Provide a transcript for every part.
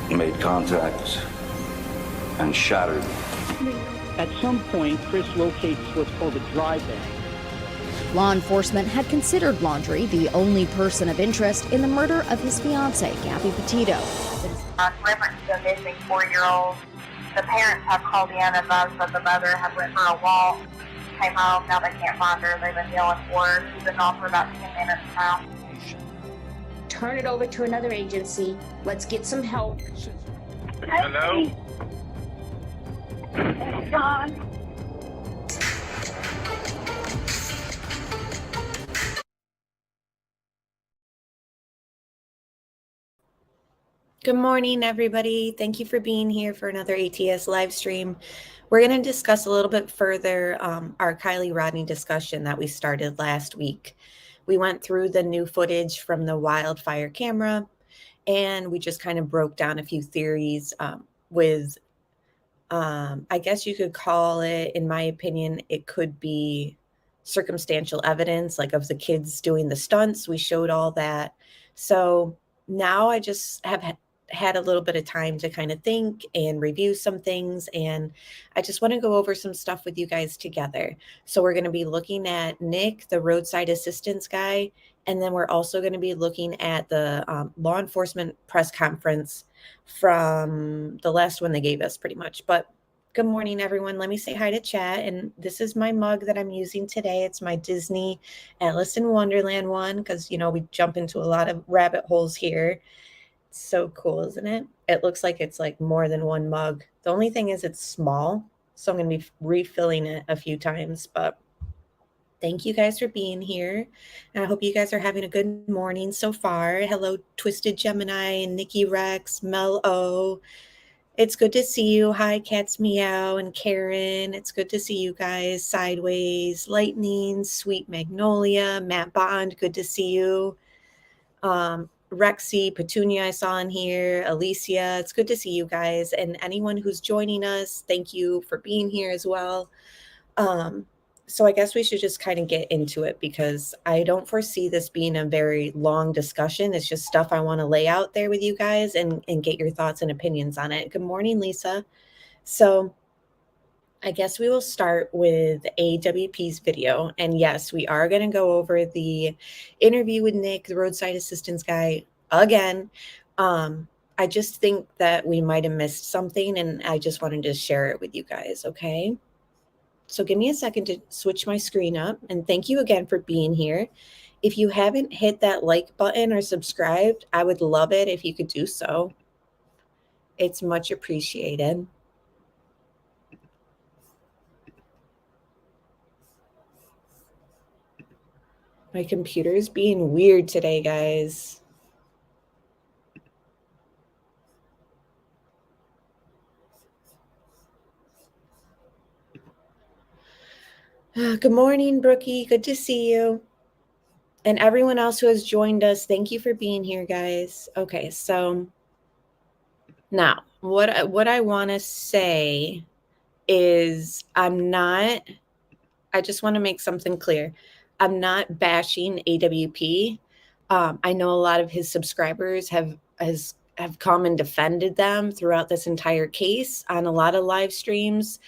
made contact, and shattered. At some point, Chris locates what's called a dry bag. Law enforcement had considered Laundrie the only person of interest in the murder of his fiancée, Gabby Petito. Reference to a missing 4-year-old. The parents have called in and advised that the mother had went for a walk, came home, now they can't find her. They've been yelling for her. She's been gone for about 10 minutes now. Turn it over to another agency. Let's get some help. Hello? It's gone. Good morning, everybody. Thank you for being here for another ATS live stream. We're going to discuss a little bit further our Kiely-Rodni discussion that we started last week. We went through the new footage from the wildfire camera, and we just kind of broke down a few theories with, I guess you could call it, in my opinion, it could be circumstantial evidence, like of the kids doing the stunts. We showed all that. So now I just have had a little bit of time to kind of think and review some things, and I just want to go over some stuff with you guys together. So we're going to be looking at Nick, the roadside assistance guy, and then we're also going to be looking at the law enforcement press conference from the last one they gave us, pretty much. But good morning, everyone. Let me say hi to chat. And this is my mug that I'm using today. It's my Disney Alice in Wonderland one, because, you know, we jump into a lot of rabbit holes here. It's so cool, isn't it? It looks like it's like more than one mug. The only thing is it's small, so I'm going to be refilling it a few times. But thank you guys for being here. And I hope you guys are having a good morning so far. Hello, Twisted Gemini and Nikki Rex, Mel O. It's good to see you. Hi, Cats Meow and Karen. It's good to see you guys. Sideways, Lightning, Sweet Magnolia, Matt Bond. Good to see you. Rexy, Petunia, I saw in here. Alicia, it's good to see you guys. And anyone who's joining us, thank you for being here as well. So I guess we should just kind of get into it, because I don't foresee this being a very long discussion. It's just stuff I want to lay out there with you guys and get your thoughts and opinions on it. Good morning, Lisa. So I guess we will start with AWP's video. And yes, we are going to go over the interview with Nick, the roadside assistance guy, again. I just think that we might have missed something, and I just wanted to share it with you guys, okay? So give me a second to switch my screen up. And thank you again for being here. If you haven't hit that like button or subscribed, I would love it if you could do so. It's much appreciated. My computer's being weird today, guys. Good morning, Brookie. Good to see you. And everyone else who has joined us, thank you for being here, guys. Okay, so now what I want to say is I just want to make something clear. I'm not bashing AWP. I know a lot of his subscribers have come and defended them throughout this entire case on a lot of live streams,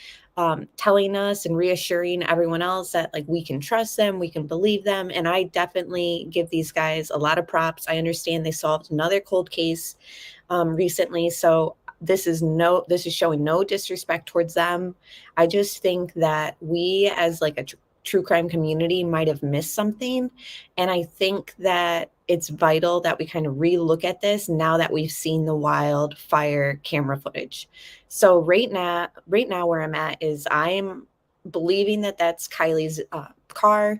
telling us and reassuring everyone else that, like, we can trust them, we can believe them. And I definitely give these guys a lot of props. I understand they solved another cold case recently. So this is showing no disrespect towards them. I just think that we, as like a true crime community, might have missed something. And I think that it's vital that we kind of relook at this now that we've seen the wildfire camera footage. So right now where I'm at is I'm believing that that's Kiely's car.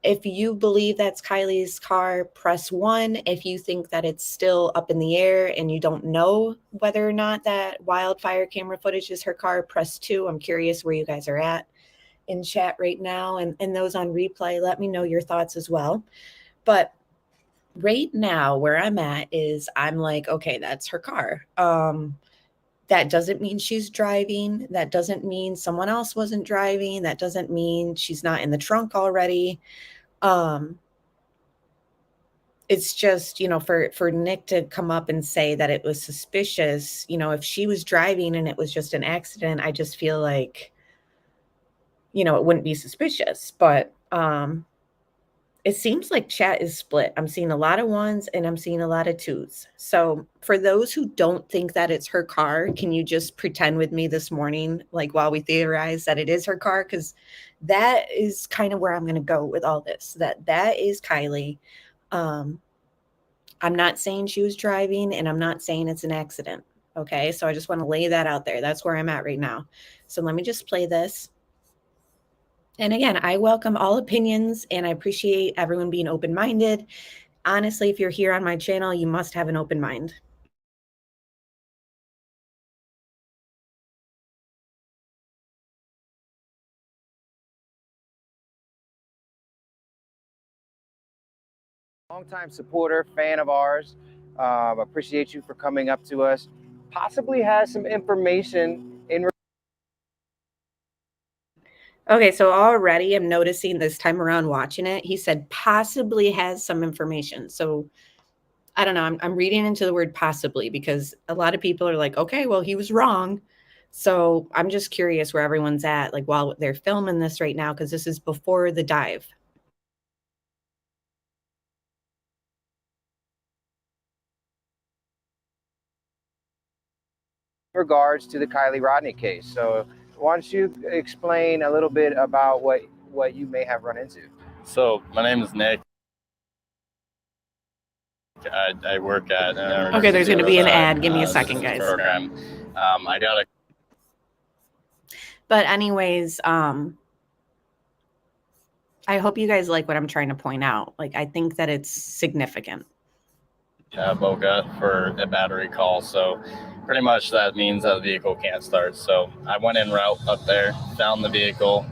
If you believe that's Kiely's car, press 1. If you think that it's still up in the air and you don't know whether or not that wildfire camera footage is her car, press 2. I'm curious where you guys are at in chat right now, and those on replay, let me know your thoughts as well. But right now where I'm at is I'm like, okay, that's her car. That doesn't mean she's driving. That doesn't mean someone else wasn't driving. That doesn't mean she's not in the trunk already. it's just, for Nick to come up and say that it was suspicious, if she was driving and it was just an accident, I just feel like, it wouldn't be suspicious. But it seems like chat is split. I'm seeing a lot of ones and I'm seeing a lot of twos. So for those who don't think that it's her car, can you just pretend with me this morning, like while we theorize that it is her car? Because that is kind of where I'm going to go with all this, that is Kiely. I'm not saying she was driving and I'm not saying it's an accident. Okay. So I just want to lay that out there. That's where I'm at right now. So let me just play this. And again, I welcome all opinions and I appreciate everyone being open-minded. Honestly, if you're here on my channel, you must have an open mind. Longtime supporter, fan of ours. Appreciate you for coming up to us. Possibly has some information in. Okay, so already I'm noticing this time around watching it, he said possibly has some information. So I don't know. I'm reading into the word possibly because a lot of people are like, okay, well, he was wrong. So I'm just curious where everyone's at, like while they're filming this right now, because this is before the dive. Regards to the Kielyrodni case. So why don't you explain a little bit about what you may have run into? So my name is Nick. I work at Okay, there's going to be an ad. Give me a second, guys. Program. I got a. But anyways, I hope you guys like what I'm trying to point out. Like, I think that it's significant. Boca for a battery call, so pretty much that means that the vehicle can't start. So I went en route up there, found the vehicle.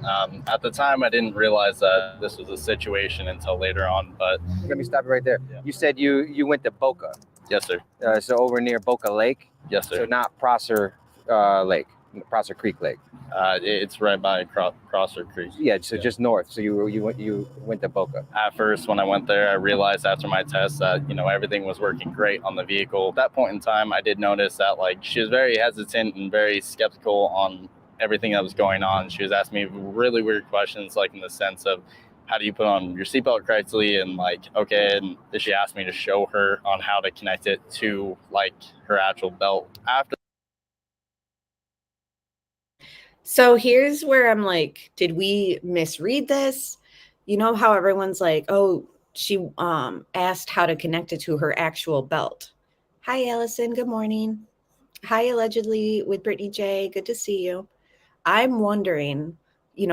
At the time, I didn't realize that this was a situation until later on. But let me stop you right there. Yeah. You said you went to Boca. Yes, sir. So over near Boca Lake. Yes, sir. So not Prosser Lake, Prosser Creek Lake. It's right by Crosser Creek. Yeah, so just north. So you went to Boca. At first, when I went there, I realized after my test that everything was working great on the vehicle. At that point in time, I did notice that she was very hesitant and very skeptical on everything that was going on. She was asking me really weird questions, in the sense of, how do you put on your seatbelt correctly? And okay, and she asked me to show her on how to connect it to her actual belt. After. So here's where I'm like, did we misread this? You know how everyone's like, oh, she asked how to connect it to her actual belt. Hi, Allison. Good morning. Hi, allegedly with Brittany J. Good to see you. I'm wondering,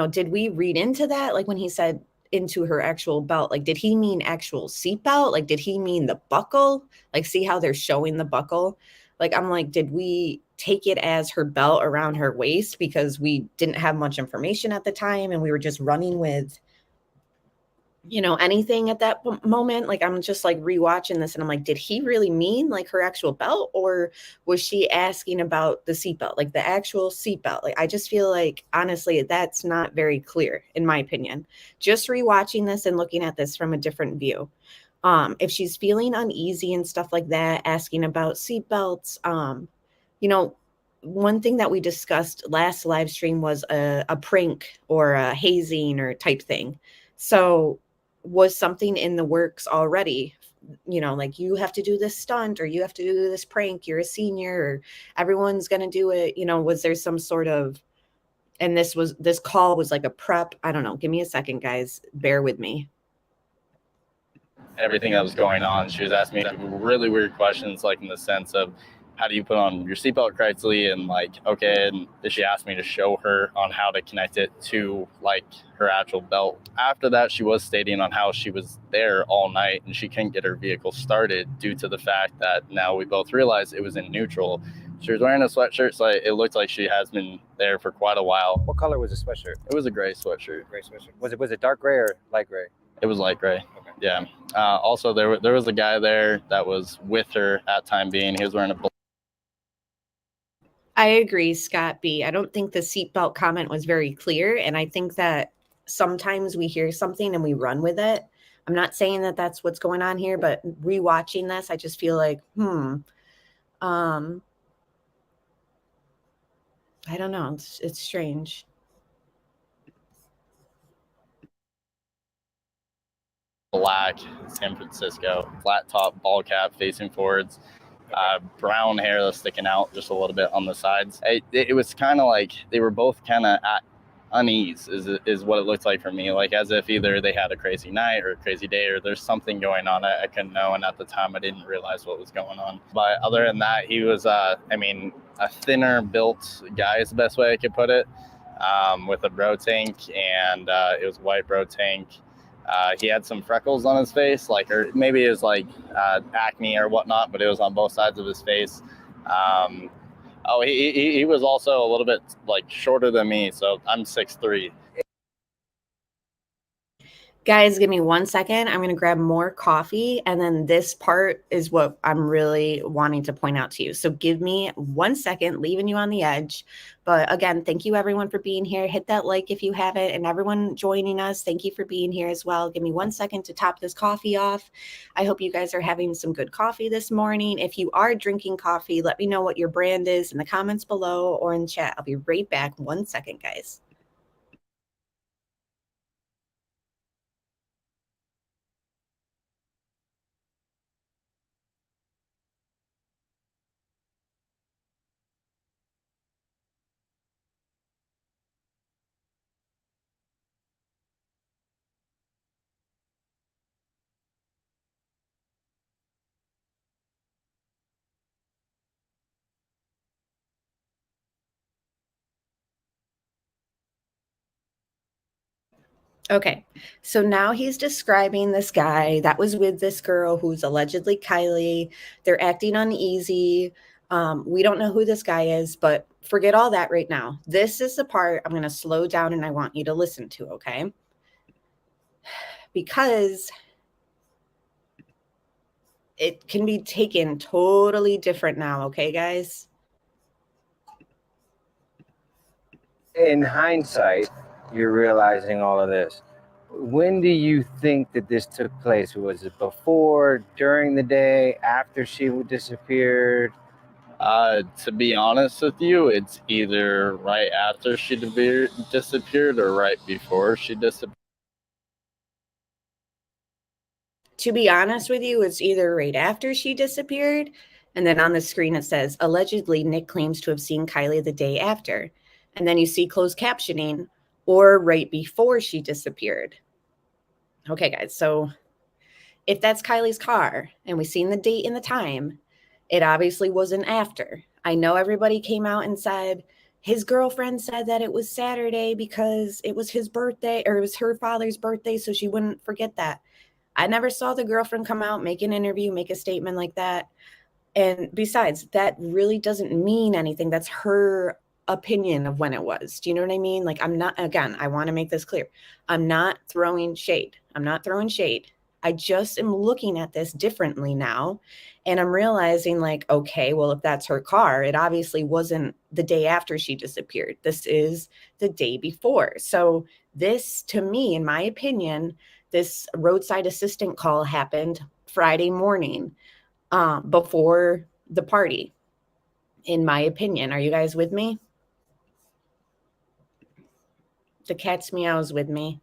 did we read into that? Like when he said into her actual belt, did he mean actual seatbelt? Did he mean the buckle? See how they're showing the buckle? I'm like, did we take it as her belt around her waist because we didn't have much information at the time and we were just running with, anything at that moment? I'm just rewatching this and I'm like, did he really mean her actual belt, or was she asking about the seatbelt, the actual seatbelt? I just feel like, honestly, that's not very clear in my opinion. Just rewatching this and looking at this from a different view. If she's feeling uneasy and stuff like that, asking about seatbelts, one thing that we discussed last live stream was a prank or a hazing or type thing. So was something in the works already? You have to do this stunt or you have to do this prank. You're a senior or everyone's going to do it. Was there some sort of, and this call was like a prep. I don't know. Give me a second, guys. Bear with me. Everything that was going on, she was asking me really weird questions, in the sense of, how do you put on your seatbelt correctly? And okay, and she asked me to show her on how to connect it to her actual belt. After that, she was stating on how she was there all night and she couldn't get her vehicle started due to the fact that now we both realized it was in neutral. She was wearing a sweatshirt, so it looked like she has been there for quite a while. What color was the sweatshirt? It was a gray sweatshirt. Gray sweatshirt. Was it dark gray or light gray? It was light gray. Okay. Yeah. Also, there was a guy there that was with her at time being. He was wearing a. I agree, Scott B. I don't think the seatbelt comment was very clear. And I think that sometimes we hear something and we run with it. I'm not saying that that's what's going on here, but rewatching this, I just feel like, I don't know. It's strange. Black, San Francisco, flat top, ball cap, facing forwards, brown hair that's sticking out just a little bit on the sides. It was kind of like they were both kind of at unease, is what it looked like for me. Like as if either they had a crazy night or a crazy day, or there's something going on I couldn't know. And at the time, I didn't realize what was going on. But other than that, he was, a thinner built guy is the best way I could put it, with a bro tank, and it was white bro tank. He had some freckles on his face, or maybe it was acne or whatnot, but it was on both sides of his face. He was also a little bit shorter than me, so I'm 6'3". Guys, give me 1 second. I'm going to grab more coffee, and then this part is what I'm really wanting to point out to you. So give me 1 second, leaving you on the edge. But again, thank you everyone for being here. Hit that like if you haven't, and everyone joining us, thank you for being here as well. Give me 1 second to top this coffee off. I hope you guys are having some good coffee this morning. If you are drinking coffee, let me know what your brand is in the comments below or in chat. I'll be right back. 1 second, guys. Okay, so now he's describing this guy that was with this girl who's allegedly Kiely. They're acting uneasy. We don't know who this guy is, but forget all that right now. This is the part I'm going to slow down and I want you to listen to, okay? Because it can be taken totally different now, okay, guys? In hindsight, you're realizing all of this. When do you think that this took place? Was it before, during the day, after she disappeared? To be honest with you, it's either right after she disappeared or right before she disappeared. To be honest with you, it's either right after she disappeared, and then on the screen it says, allegedly, Nick claims to have seen Kiely the day after. And then you see closed captioning, or right before she disappeared. Okay, guys, so if that's Kiely's car, and we've seen the date and the time, it obviously wasn't after. I know everybody came out and said, his girlfriend said that it was Saturday because it was his birthday, or it was her father's birthday, so she wouldn't forget that. I never saw the girlfriend come out, make an interview, make a statement like that. And besides, that really doesn't mean anything. That's her opinion of when it was. Do you know what I mean? I'm not, again, I want to make this clear. I'm not throwing shade. I just am looking at this differently now. And I'm realizing okay, well, if that's her car, it obviously wasn't the day after she disappeared. This is the day before. So this, to me, in my opinion, this roadside assistant call happened Friday morning, before the party, in my opinion. Are you guys with me? The cat's meows with me.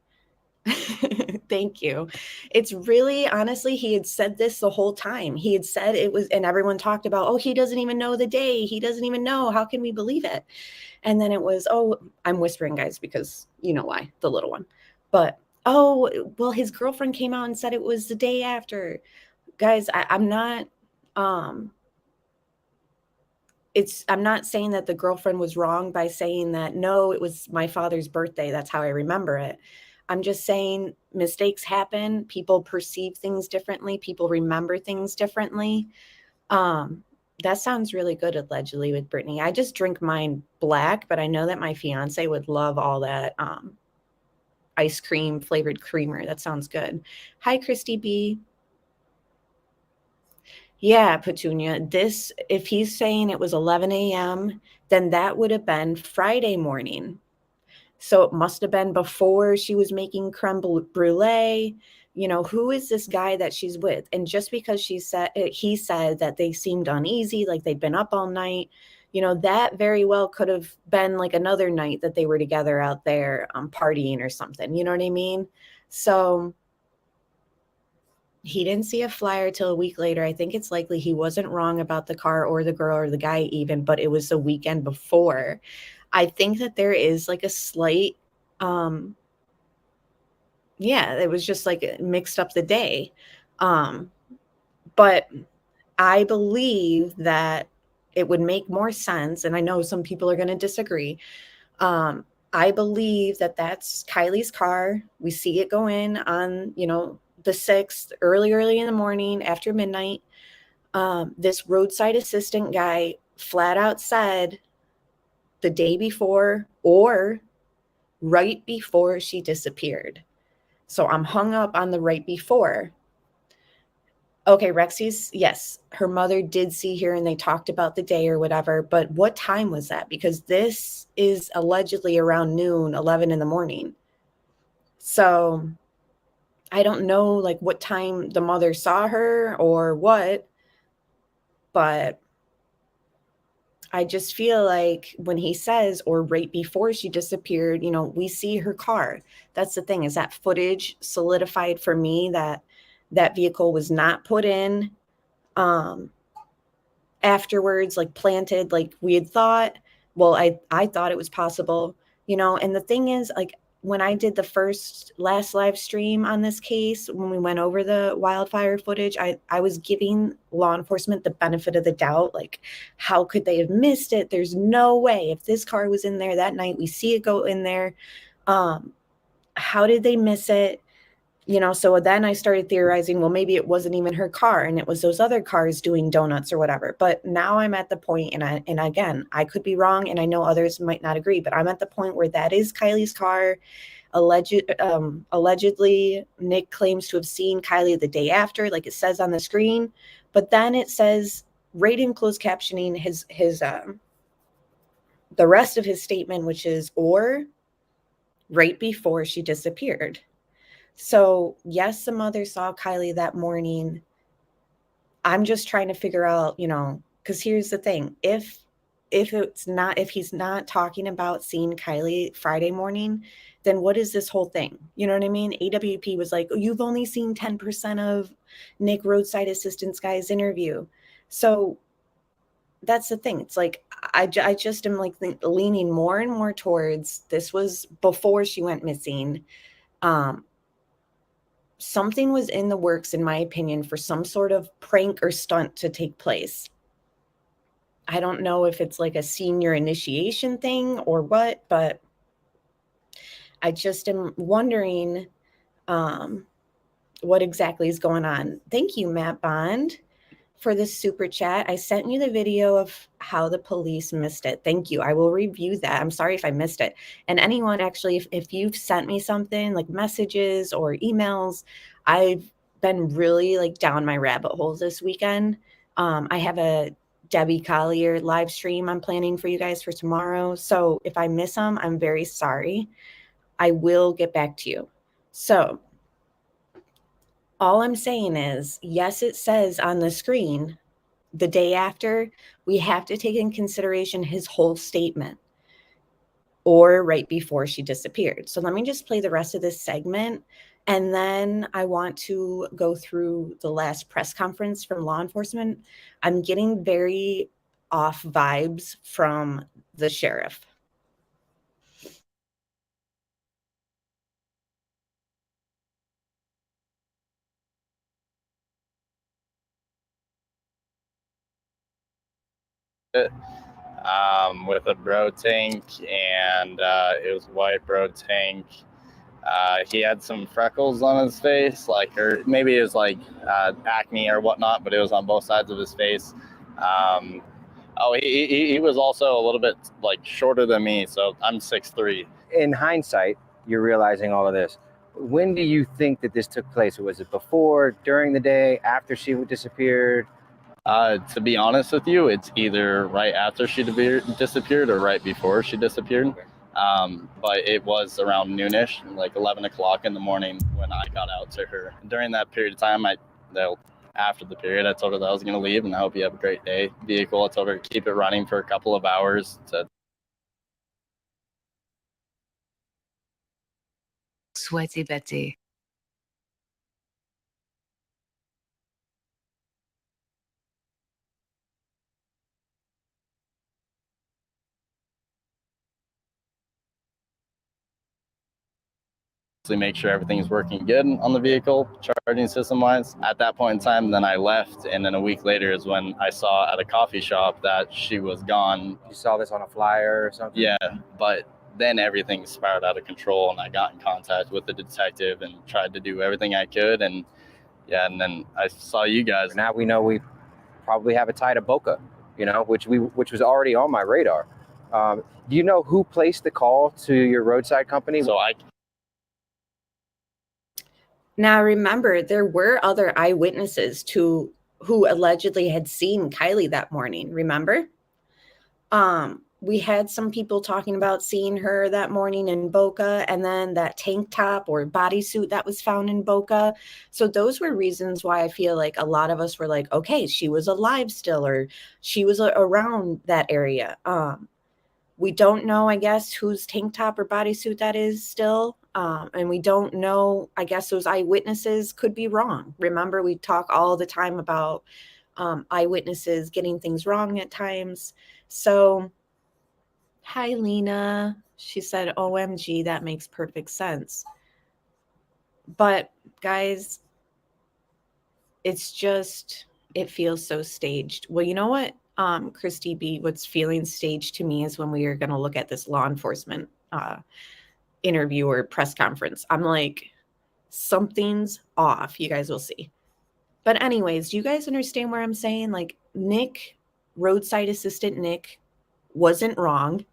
Thank you. It's really, honestly, he had said this the whole time. He had said it was, and everyone talked about, oh, he doesn't even know the day. He doesn't even know. How can we believe it? And then it was, oh, I'm whispering, guys, because you know why, the little one. But, oh, well, his girlfriend came out and said it was the day after. Guys, I'm not, I'm not saying that the girlfriend was wrong by saying that, no, it was my father's birthday. That's how I remember it. I'm just saying mistakes happen. People perceive things differently. People remember things differently. That sounds really good, allegedly, with Brittany. I just drink mine black, but I know that my fiance would love all that ice cream flavored creamer. That sounds good. Hi, Christy B. Yeah, Petunia, this, if he's saying it was 11 a.m., then that would have been Friday morning. So it must have been before she was making creme brulee. who is this guy that she's with? And just because he said that they seemed uneasy, like they'd been up all night, that very well could have been like another night that they were together out there partying or something. You know what I mean? So he didn't see a flyer till a week later. I think it's likely he wasn't wrong about the car or the girl or the guy even, but it was the weekend before. I think that there is like a slight, it was just like mixed up the day. But I believe that it would make more sense, and I know some people are going to disagree. I believe that that's Kiely's car. We see it go in on, the 6th, early in the morning after midnight. This roadside assistant guy flat out said the day before or right before she disappeared. So I'm hung up on the right before. Okay, Rexy's, yes, her mother did see her and they talked about the day or whatever, but what time was that? Because this is allegedly around noon, 11 in the morning. So I don't know like what time the mother saw her or what, but I just feel like when he says, or right before she disappeared, we see her car. That's the thing, is that footage solidified for me that that vehicle was not put in afterwards, like planted, like we had thought. Well, I thought it was possible, and the thing is, like, when I did the last live stream on this case, when we went over the wildfire footage, I was giving law enforcement the benefit of the doubt. Like, how could they have missed it? There's no way. If this car was in there that night, we see it go in there. How did they miss it? So then I started theorizing, well, maybe it wasn't even her car and it was those other cars doing donuts or whatever. But now I'm at the point, and again, I could be wrong, and I know others might not agree, but I'm at the point where that is Kiely's car. Allegedly, Nick claims to have seen Kiely the day after, like it says on the screen. But then it says, right in closed captioning, his the rest of his statement, which is, or right before she disappeared. So yes, the mother saw Kiely that morning. I'm just trying to figure out, because here's the thing. If he's not talking about seeing Kiely Friday morning, then what is this whole thing? You know what I mean? AWP was like, oh, you've only seen 10% of Nick Roadside Assistance guy's interview. So that's the thing. It's like, I just am like leaning more and more towards this was before she went missing. Something was in the works, in my opinion, for some sort of prank or stunt to take place. I don't know if it's like a senior initiation thing or what, but I just am wondering what exactly is going on. Thank you, Matt Bond, for this super chat. I sent you the video of how the police missed it. Thank you. I will review that. I'm sorry if I missed it. And anyone, actually, if you've sent me something like messages or emails, I've been really like down my rabbit hole this weekend. I have a Debbie Collier live stream I'm planning for you guys for tomorrow. So if I miss them, I'm very sorry. I will get back to you. So all I'm saying is, yes, it says on the screen the day after. We have to take in consideration his whole statement, or right before she disappeared. So let me just play the rest of this segment, and then I want to go through the last press conference from law enforcement. I'm getting very off vibes from the sheriff. With a bro tank, and it was white bro tank. He had some freckles on his face, or maybe it was acne or whatnot, but it was on both sides of his face. He was also a little bit shorter than me, so I'm 6'3". In hindsight, you're realizing all of this. When do you think that this took place? Was it before, during the day, after she disappeared? To be honest with you, it's either right after she disappeared or right before she disappeared. But it was around noonish, like 11 o'clock in the morning when I got out to her. During that period of time, after the period, I told her that I was going to leave and I hope you have a great day. Vehicle, I told her to keep it running for a couple of hours to Sweaty Betty. make sure everything's working good on the vehicle, charging system wise. At that point in time, then I left, and then a week later is when I saw at a coffee shop that she was gone. You saw this on a flyer or something? Yeah, but then everything spiraled out of control, and I got in contact with the detective and tried to do everything I could, and then I saw you guys. Now we know we probably have a tie to Boca, which was already on my radar. Do you know who placed the call to your roadside company? Now, remember, there were other eyewitnesses who allegedly had seen Kiely that morning. Remember? We had some people talking about seeing her that morning in Boca, and then that tank top or bodysuit that was found in Boca. So those were reasons why I feel like a lot of us were like, okay, she was alive still, or she was around that area. We don't know, I guess, whose tank top or bodysuit that is still. And we don't know, I guess those eyewitnesses could be wrong. Remember, we talk all the time about eyewitnesses getting things wrong at times. So, hi, Lena. She said, OMG, that makes perfect sense. But, guys, it's just, it feels so staged. Well, you know what, Christy B, what's feeling staged to me is when we are going to look at this law enforcement interview or press conference. I'm like, something's off. You guys will see. But anyways, do you guys understand where I'm saying? Like, Nick, roadside assistant Nick, wasn't wrong.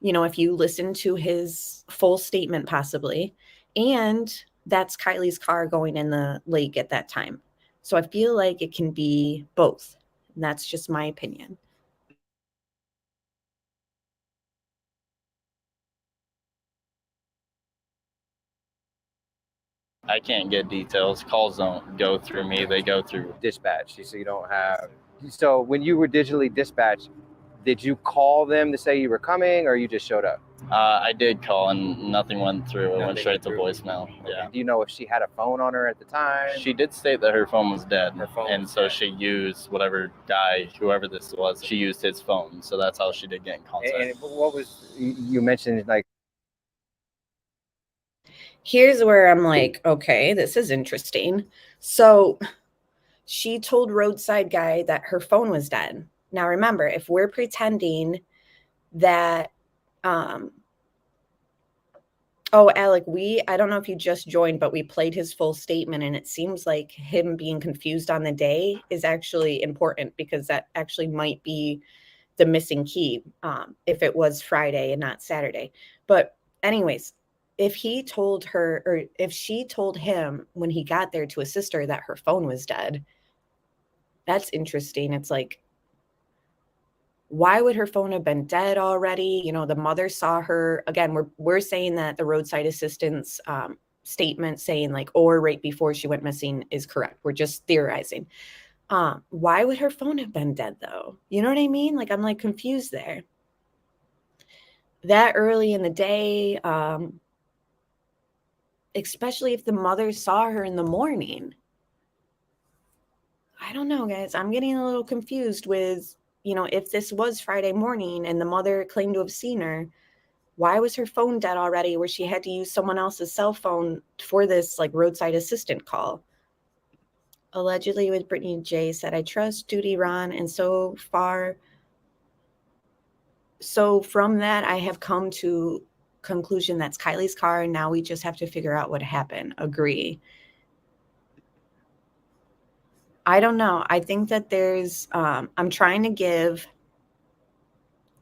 If you listen to his full statement, possibly. And that's Kiely's car going in the lake at that time. So I feel like it can be both. And that's just my opinion. I can't get details. Calls don't go through me. They go through dispatch. So you don't have. So when you were digitally dispatched, did you call them to say you were coming, or you just showed up? I did call, and nothing went through. It went straight to voicemail. Yeah. Do you know if she had a phone on her at the time? She did state that her phone was dead, she used whoever this was, she used his phone. So that's how she did get in contact. And what was, you mentioned, like, here's where I'm like, okay, this is interesting. So she told roadside guy that her phone was dead. Now, remember, if we're pretending that, Alec, I don't know if you just joined, but we played his full statement, and it seems like him being confused on the day is actually important, because that actually might be the missing key if it was Friday and not Saturday. But anyways, if he told her, or if she told him when he got there to assist her that her phone was dead, that's interesting. It's like, why would her phone have been dead already? The mother saw her. Again, we're saying that the roadside assistant's statement saying like, or right before she went missing is correct. We're just theorizing. Why would her phone have been dead though? You know what I mean? Like, I'm like confused there. That early in the day, especially if the mother saw her in the morning. I don't know, guys. I'm getting a little confused with, if this was Friday morning and the mother claimed to have seen her, why was her phone dead already where she had to use someone else's cell phone for this like roadside assistant call? Allegedly with Brittany J said, I trust Duty Ron. And so from that, I have come to conclusion that's Kiely's car. And now we just have to figure out what happened. Agree. I don't know. I think that there's, I'm trying to give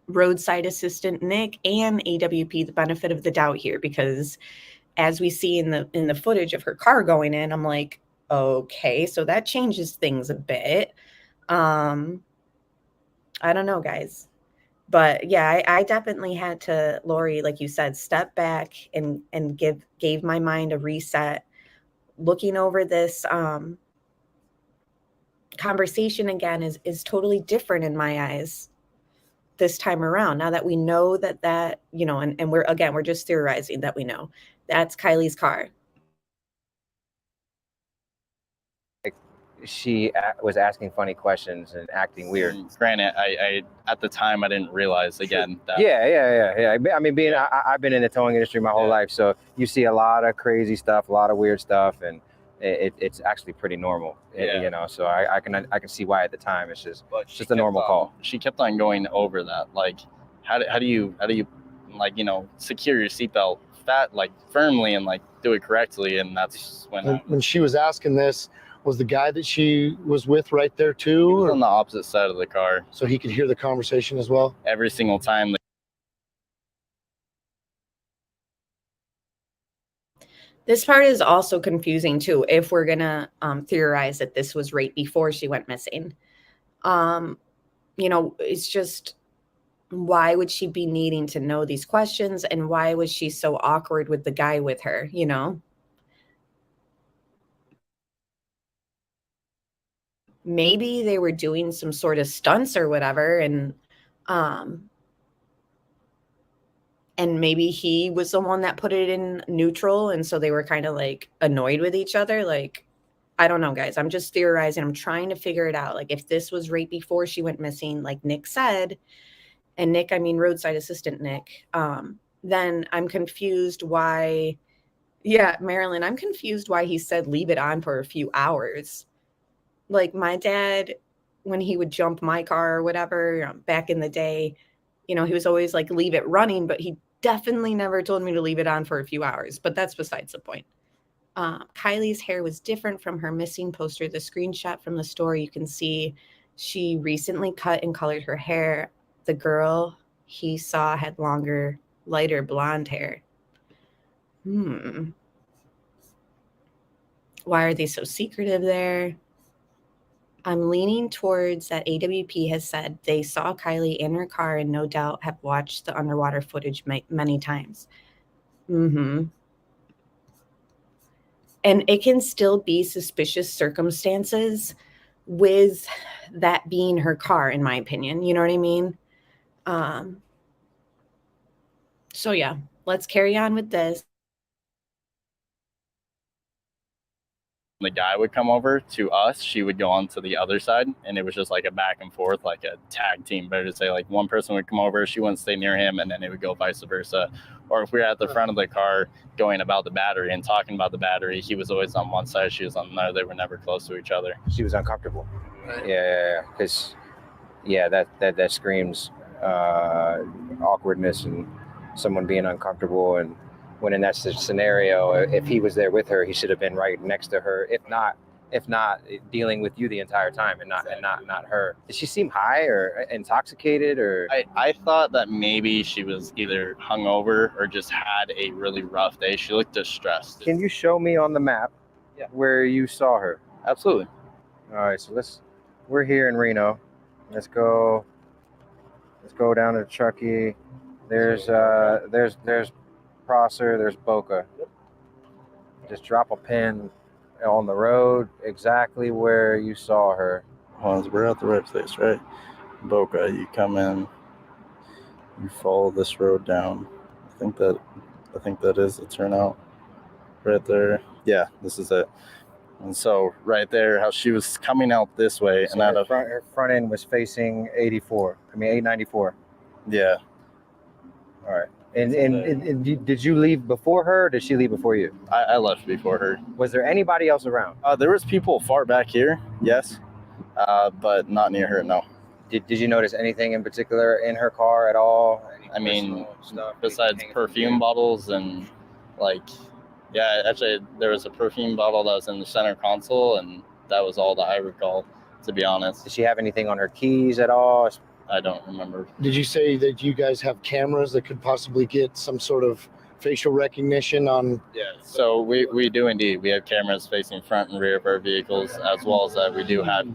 roadside assistant Nick and AWP the benefit of the doubt here, because as we see in the footage of her car going in, I'm like, okay, so that changes things a bit. I don't know, guys. But yeah, I definitely had to, Lori, like you said, step back and gave my mind a reset, looking over this conversation again is totally different in my eyes this time around. Now that we know that and we're just theorizing that we know that's Kiely's car. She was asking funny questions and acting weird. Granted, I at the time I didn't realize again. That Yeah. I mean, I've been in the towing industry my whole life, so you see a lot of crazy stuff, a lot of weird stuff, and it's actually pretty normal. So I can see why at the time it's just a normal call. She kept on going over that, like how do you like secure your seatbelt firmly and do it correctly, and that's when she was asking this. Was the guy that she was with right there too? He was on the opposite side of the car. So he could hear the conversation as well? Every single time. This part is also confusing too, if we're going to theorize that this was right before she went missing. It's just, why would she be needing to know these questions? And why was she so awkward with the guy with her, Maybe they were doing some sort of stunts or whatever, and maybe he was the one that put it in neutral, and so they were kind of annoyed with each other. I don't know, guys. I'm just theorizing. I'm trying to figure it out. If this was right before she went missing, like Nick said, and Nick, I mean roadside assistant Nick, then I'm confused why. Yeah, Marilyn, I'm confused why he said leave it on for a few hours. My dad, when he would jump my car or whatever back in the day, he was always leave it running, but he definitely never told me to leave it on for a few hours. But that's besides the point. Kiely's hair was different from her missing poster. The screenshot from the store, you can see she recently cut and colored her hair. The girl he saw had longer, lighter blonde hair. Why are they so secretive there? I'm leaning towards that AWP has said they saw Kiely in her car and no doubt have watched the underwater footage many times. And it can still be suspicious circumstances with that being her car, in my opinion. You know what I mean? So yeah, let's carry on with this. The guy would come over to us, she would go on to the other side, and it was just a back and forth, a tag team, better to say. One person would come over, she wouldn't stay near him, and then it would go vice versa. Or if we were at the front of the car going about the battery and talking about the battery, he was always on one side, she was on the other. They were never close to each other. She was uncomfortable. Yeah, because that screams awkwardness and someone being uncomfortable. And when in that scenario, if he was there with her, he should have been right next to her. If not dealing with you the entire time, and not her. Did she seem high or intoxicated? Or I thought that maybe she was either hungover or just had a really rough day. She looked distressed. Can you show me on the map where you saw her? Absolutely. All right, so we're here in Reno. Let's go down to Truckee. There's Prosser, there's Boca. Just drop a pin on the road exactly where you saw her. Well, we're at the right place, right? Boca, you come in, you follow this road down. I think that is the turnout right there. Yeah, this is it. And so right there, how she was coming out this way, so and her front end was facing 894. Yeah. All right. And did you leave before her, or did she leave before you? I left before her. Was there anybody else around? There was people far back here, yes, but not near her, no. Did you notice anything in particular in her car at all? I mean, besides perfume bottles and actually there was a perfume bottle that was in the center console, and that was all that I recall, to be honest. Did she have anything on her keys at all? I don't remember. Did you say that you guys have cameras that could possibly get some sort of facial recognition on? Yeah, so we do indeed. We have cameras facing front and rear of our vehicles, as well as that we do have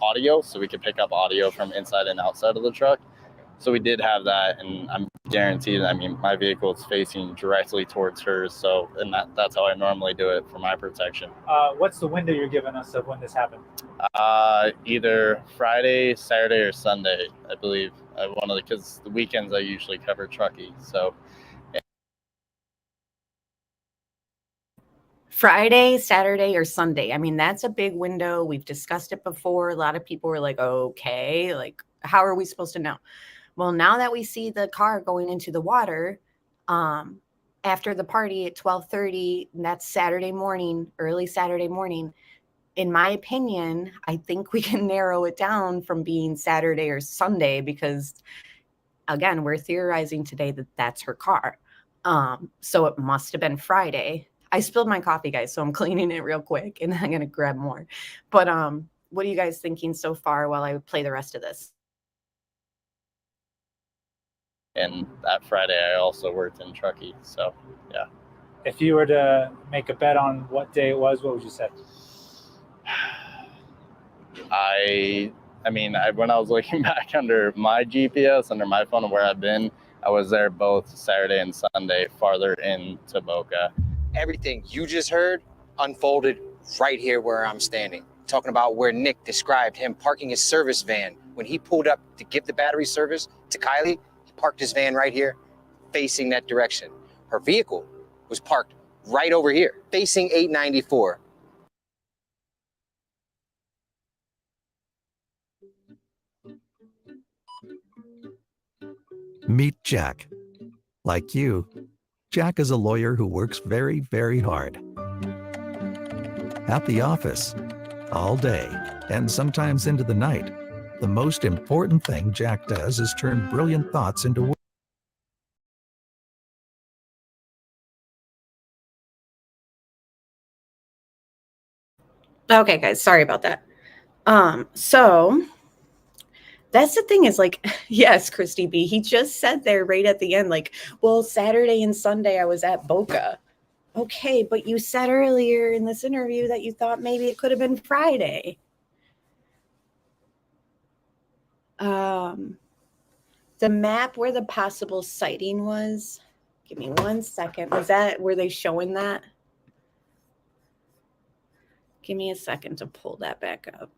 audio, so we can pick up audio from inside and outside of the truck. So we did have that, and I'm guaranteed, I mean, my vehicle is facing directly towards hers, so, and that's how I normally do it for my protection. What's the window you're giving us of when this happened? Either Friday, Saturday, or Sunday, I believe. Because the weekends I usually cover Truckee, so. Friday, Saturday, or Sunday. I mean, that's a big window. We've discussed it before. A lot of people were like, okay, like, how are we supposed to know? Well, now that we see the car going into the water, after the party at 12:30, that's Saturday morning, early Saturday morning. In my opinion, I think we can narrow it down from being Saturday or Sunday because, again, we're theorizing today that that's her car. So it must have been Friday. I spilled my coffee, guys, so I'm cleaning it real quick, and I'm going to grab more. But what are you guys thinking so far while I play the rest of this? And that Friday, I also worked in Truckee, so yeah. If you were to make a bet on what day it was, what would you say? When I was looking back under my GPS, under my phone of where I've been, I was there both Saturday and Sunday, farther into Boca. Everything you just heard unfolded right here where I'm standing. Talking about where Nick described him parking his service van. When he pulled up to give the battery service to Kiely, he parked his van right here, facing that direction. Her vehicle was parked right over here, facing 894. Meet Jack. Like you, Jack is a lawyer who works very, very hard. At the office, all day, and sometimes into the night, the most important thing Jack does is turn brilliant thoughts into work. Okay, guys, sorry about that. So that's the thing is like, yes, Christy B, he just said there right at the end, like, well, Saturday and Sunday I was at Boca. Okay, but you said earlier in this interview that you thought maybe it could have been Friday. The map where the possible sighting was, give me 1 second. Were they showing that? Give me a second to pull that back up.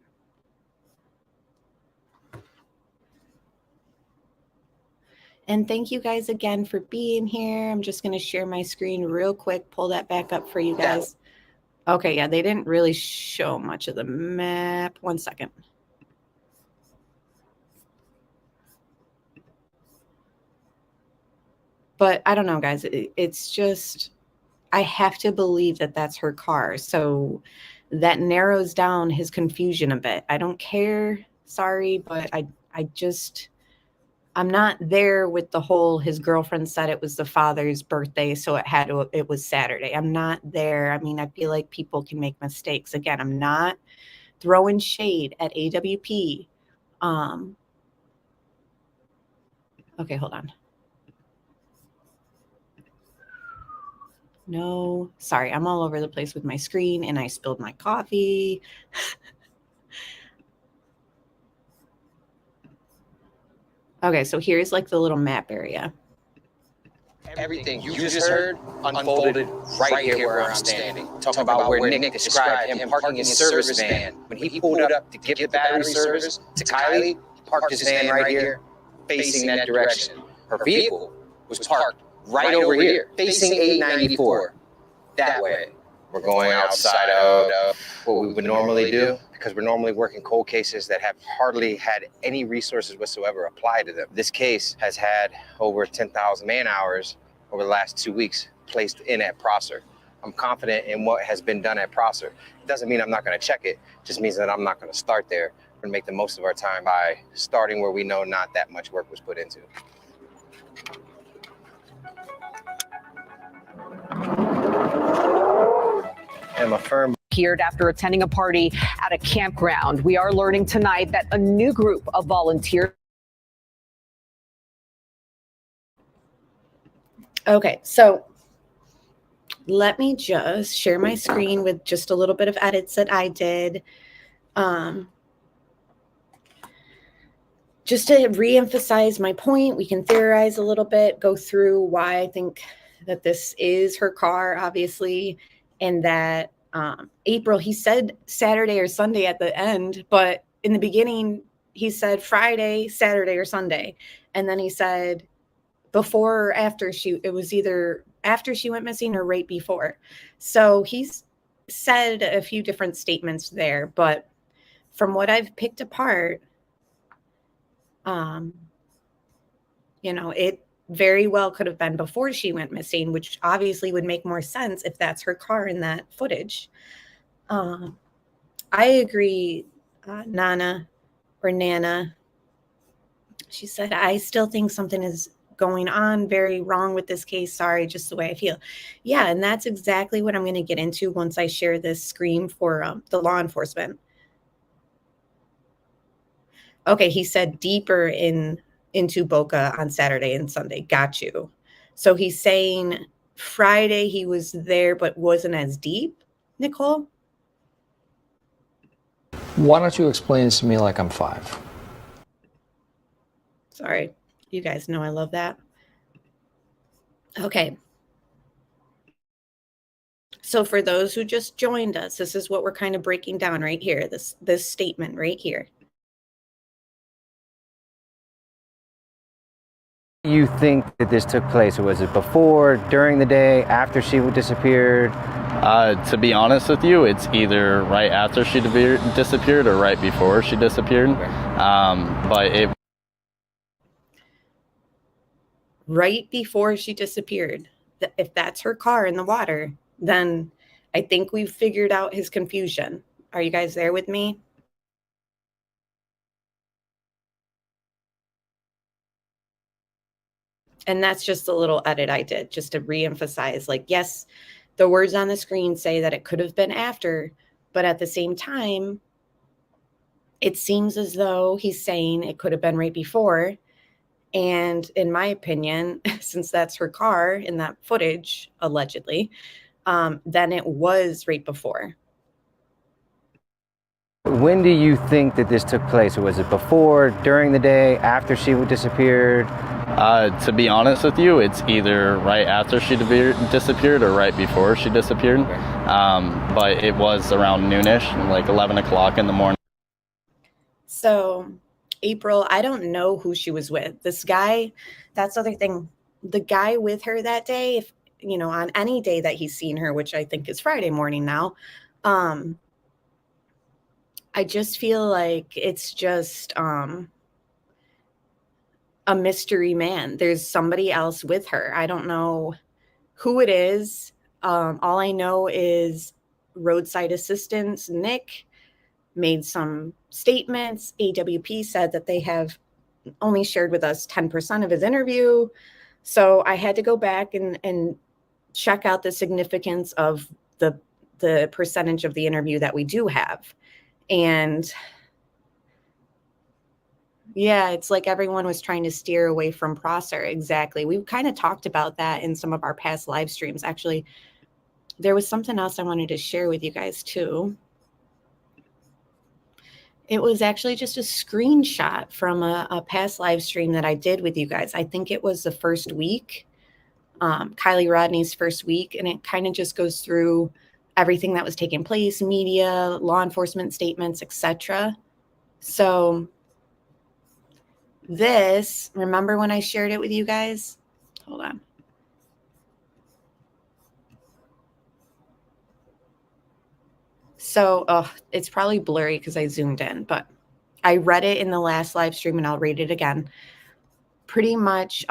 And thank you guys again for being here. I'm just going to share my screen real quick, pull that back up for you guys. Okay, yeah, they didn't really show much of the map. 1 second. But I don't know, guys. It's just, I have to believe that that's her car. So that narrows down his confusion a bit. I don't care. Sorry, but I'm not there with the whole, his girlfriend said it was the father's birthday, so it was Saturday. I'm not there. I mean, I feel like people can make mistakes. Again, I'm not throwing shade at AWP. Okay, hold on. No, sorry, I'm all over the place with my screen and I spilled my coffee. Okay, so here's like the little map area. Everything you just heard unfolded right here where I'm standing. Talking about where Nick described him parking his service van. When he pulled up to give the battery service to Kiely, he parked his van right here, facing that direction. Her vehicle was parked right over here, facing 894. That way. We're going outside of what we would normally do because we're normally working cold cases that have hardly had any resources whatsoever applied to them. This case has had over 10,000 man hours over the last 2 weeks placed in at Prosser. I'm confident in what has been done at Prosser. It doesn't mean I'm not going to check it. It just means that I'm not going to start there. We're going to make the most of our time by starting where we know not that much work was put into. I'm a firm appeared after attending a party at a campground. We are learning tonight that a new group of volunteers. Okay, so let me just share my screen with just a little bit of edits that I did. just to reemphasize my point, we can theorize a little bit, go through why I think that this is her car, obviously, and that April, he said Saturday or Sunday at the end, but in the beginning, he said Friday, Saturday, or Sunday. And then he said before or after it was either after she went missing or right before. So he's said a few different statements there, but from what I've picked apart, it very well could have been before she went missing, which obviously would make more sense if that's her car in that footage. I agree, Nana or Nana. She said, I still think something is going on very wrong with this case. Sorry, just the way I feel. Yeah, and that's exactly what I'm going to get into once I share this screen for the law enforcement. Okay, he said deeper into Boca on Saturday and Sunday. Got you. So he's saying Friday he was there but wasn't as deep, Nicole? Why don't you explain this to me like I'm 5? Sorry. You guys know I love that. Okay. So for those who just joined us, this is what we're kind of breaking down right here, this statement right here. You think that this took place? Was it before, during the day, after she disappeared? To be honest with you, it's either right after she disappeared or right before she disappeared. But right before she disappeared. If that's her car in the water, then I think we've figured out his confusion. Are you guys there with me? And that's just a little edit I did just to reemphasize, like, yes, the words on the screen say that it could have been after, but at the same time, it seems as though he's saying it could have been right before. And in my opinion, since that's her car in that footage, allegedly, then it was right before. When do you think that this took place? Was it before, during the day, after she disappeared? To be honest with you, it's either right after she disappeared or right before she disappeared. But it was around noonish, like 11 o'clock in the morning. So April, I don't know who she was with. This guy, that's the other thing. The guy with her that day, if on any day that he's seen her, which I think is Friday morning now, I just feel like it's just a mystery man. There's somebody else with her. I don't know who it is. All I know is roadside assistance Nick made some statements. AWP said that they have only shared with us 10% of his interview. So I had to go back and check out the significance of the percentage of the interview that we do have. And yeah, it's like everyone was trying to steer away from Prosser. Exactly. We've kind of talked about that in some of our past live streams. Actually, there was something else I wanted to share with you guys too. It was actually just a screenshot from a past live stream that I did with you guys. I think it was the first week, Kielyrodni's first week, and it kind of just goes through everything that was taking place, media, law enforcement statements, etc. So this, remember when I shared it with you guys? Hold on. So it's probably blurry because I zoomed in, but I read it in the last live stream and I'll read it again. Pretty much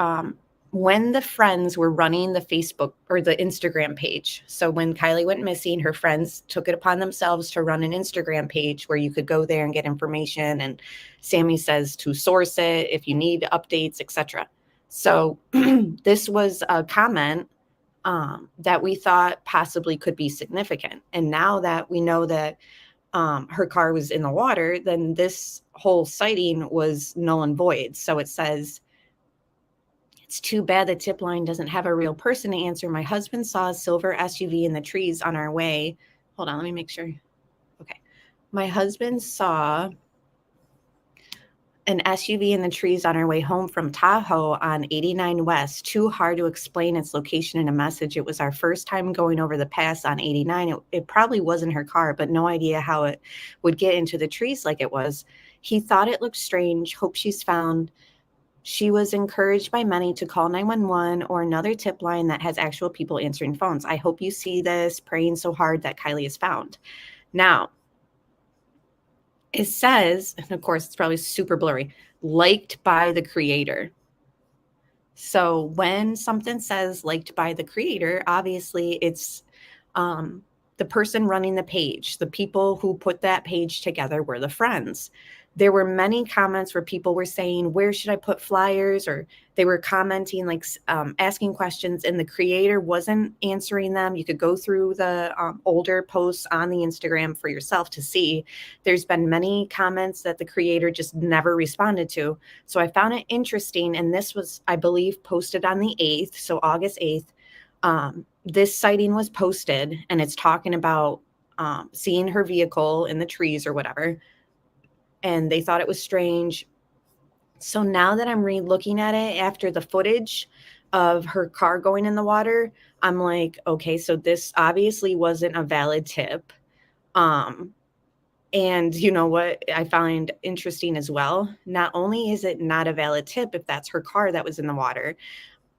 when the friends were running the Facebook or the Instagram page. So when Kiely went missing, her friends took it upon themselves to run an Instagram page where you could go there and get information. And Sammy says to source it if you need updates, etc. So this was a comment that we thought possibly could be significant. And now that we know that her car was in the water, then this whole sighting was null and void. So it says, it's too bad the tip line doesn't have a real person to answer. My husband saw a silver SUV in the trees on our way. Hold on, let me make sure. Okay. My husband saw an SUV in the trees on our way home from Tahoe on 89 West. Too hard to explain its location in a message. It was our first time going over the pass on 89. It probably wasn't her car, but no idea how it would get into the trees like it was. He thought it looked strange. Hope she's found. She was encouraged by many to call 911 or another tip line that has actual people answering phones. I hope you see this. Praying so hard that Kiely is found. Now, it says, and of course, it's probably super blurry, liked by the creator. So when something says liked by the creator, obviously it's the person running the page. The people who put that page together were the friends. There were many comments where people were saying, where should I put flyers? Or they were commenting, like asking questions, and the creator wasn't answering them. You could go through the older posts on the Instagram for yourself to see. There's been many comments that the creator just never responded to. So I found it interesting. And this was, I believe, posted on the 8th, so August 8th. This sighting was posted, and it's talking about seeing her vehicle in the trees or whatever. And they thought it was strange. So now that I'm re-looking at it after the footage of her car going in the water, I'm like, okay, so this obviously wasn't a valid tip. And you know what I find interesting as well? Not only is it not a valid tip if that's her car that was in the water,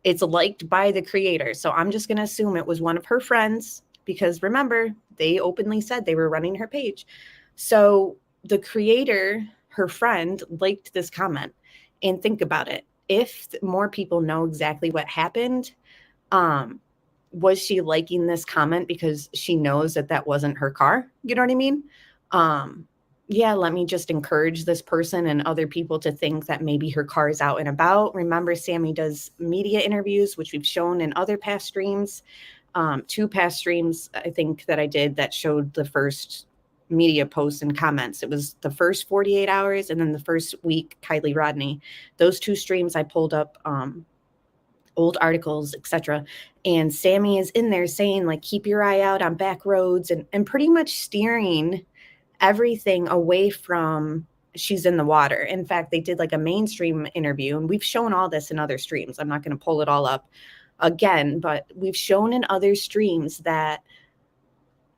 it's liked by the creator. So I'm just going to assume it was one of her friends, because remember, they openly said they were running her page. So the creator, her friend, liked this comment. And think about it. If more people know exactly what happened, was she liking this comment because she knows that that wasn't her car? You know what I mean? Yeah, let me just encourage this person and other people to think that maybe her car is out and about. Remember, Sammy does media interviews, which we've shown in other past streams. 2 past streams, I think, that I did that showed the first media posts and comments. It was the first 48 hours and then the first week, Kielyrodni. Those 2 streams I pulled up old articles, etc. And Sammy is in there saying, like, keep your eye out on back roads and pretty much steering everything away from she's in the water. In fact, they did like a mainstream interview, and we've shown all this in other streams. I'm not going to pull it all up again, but we've shown in other streams that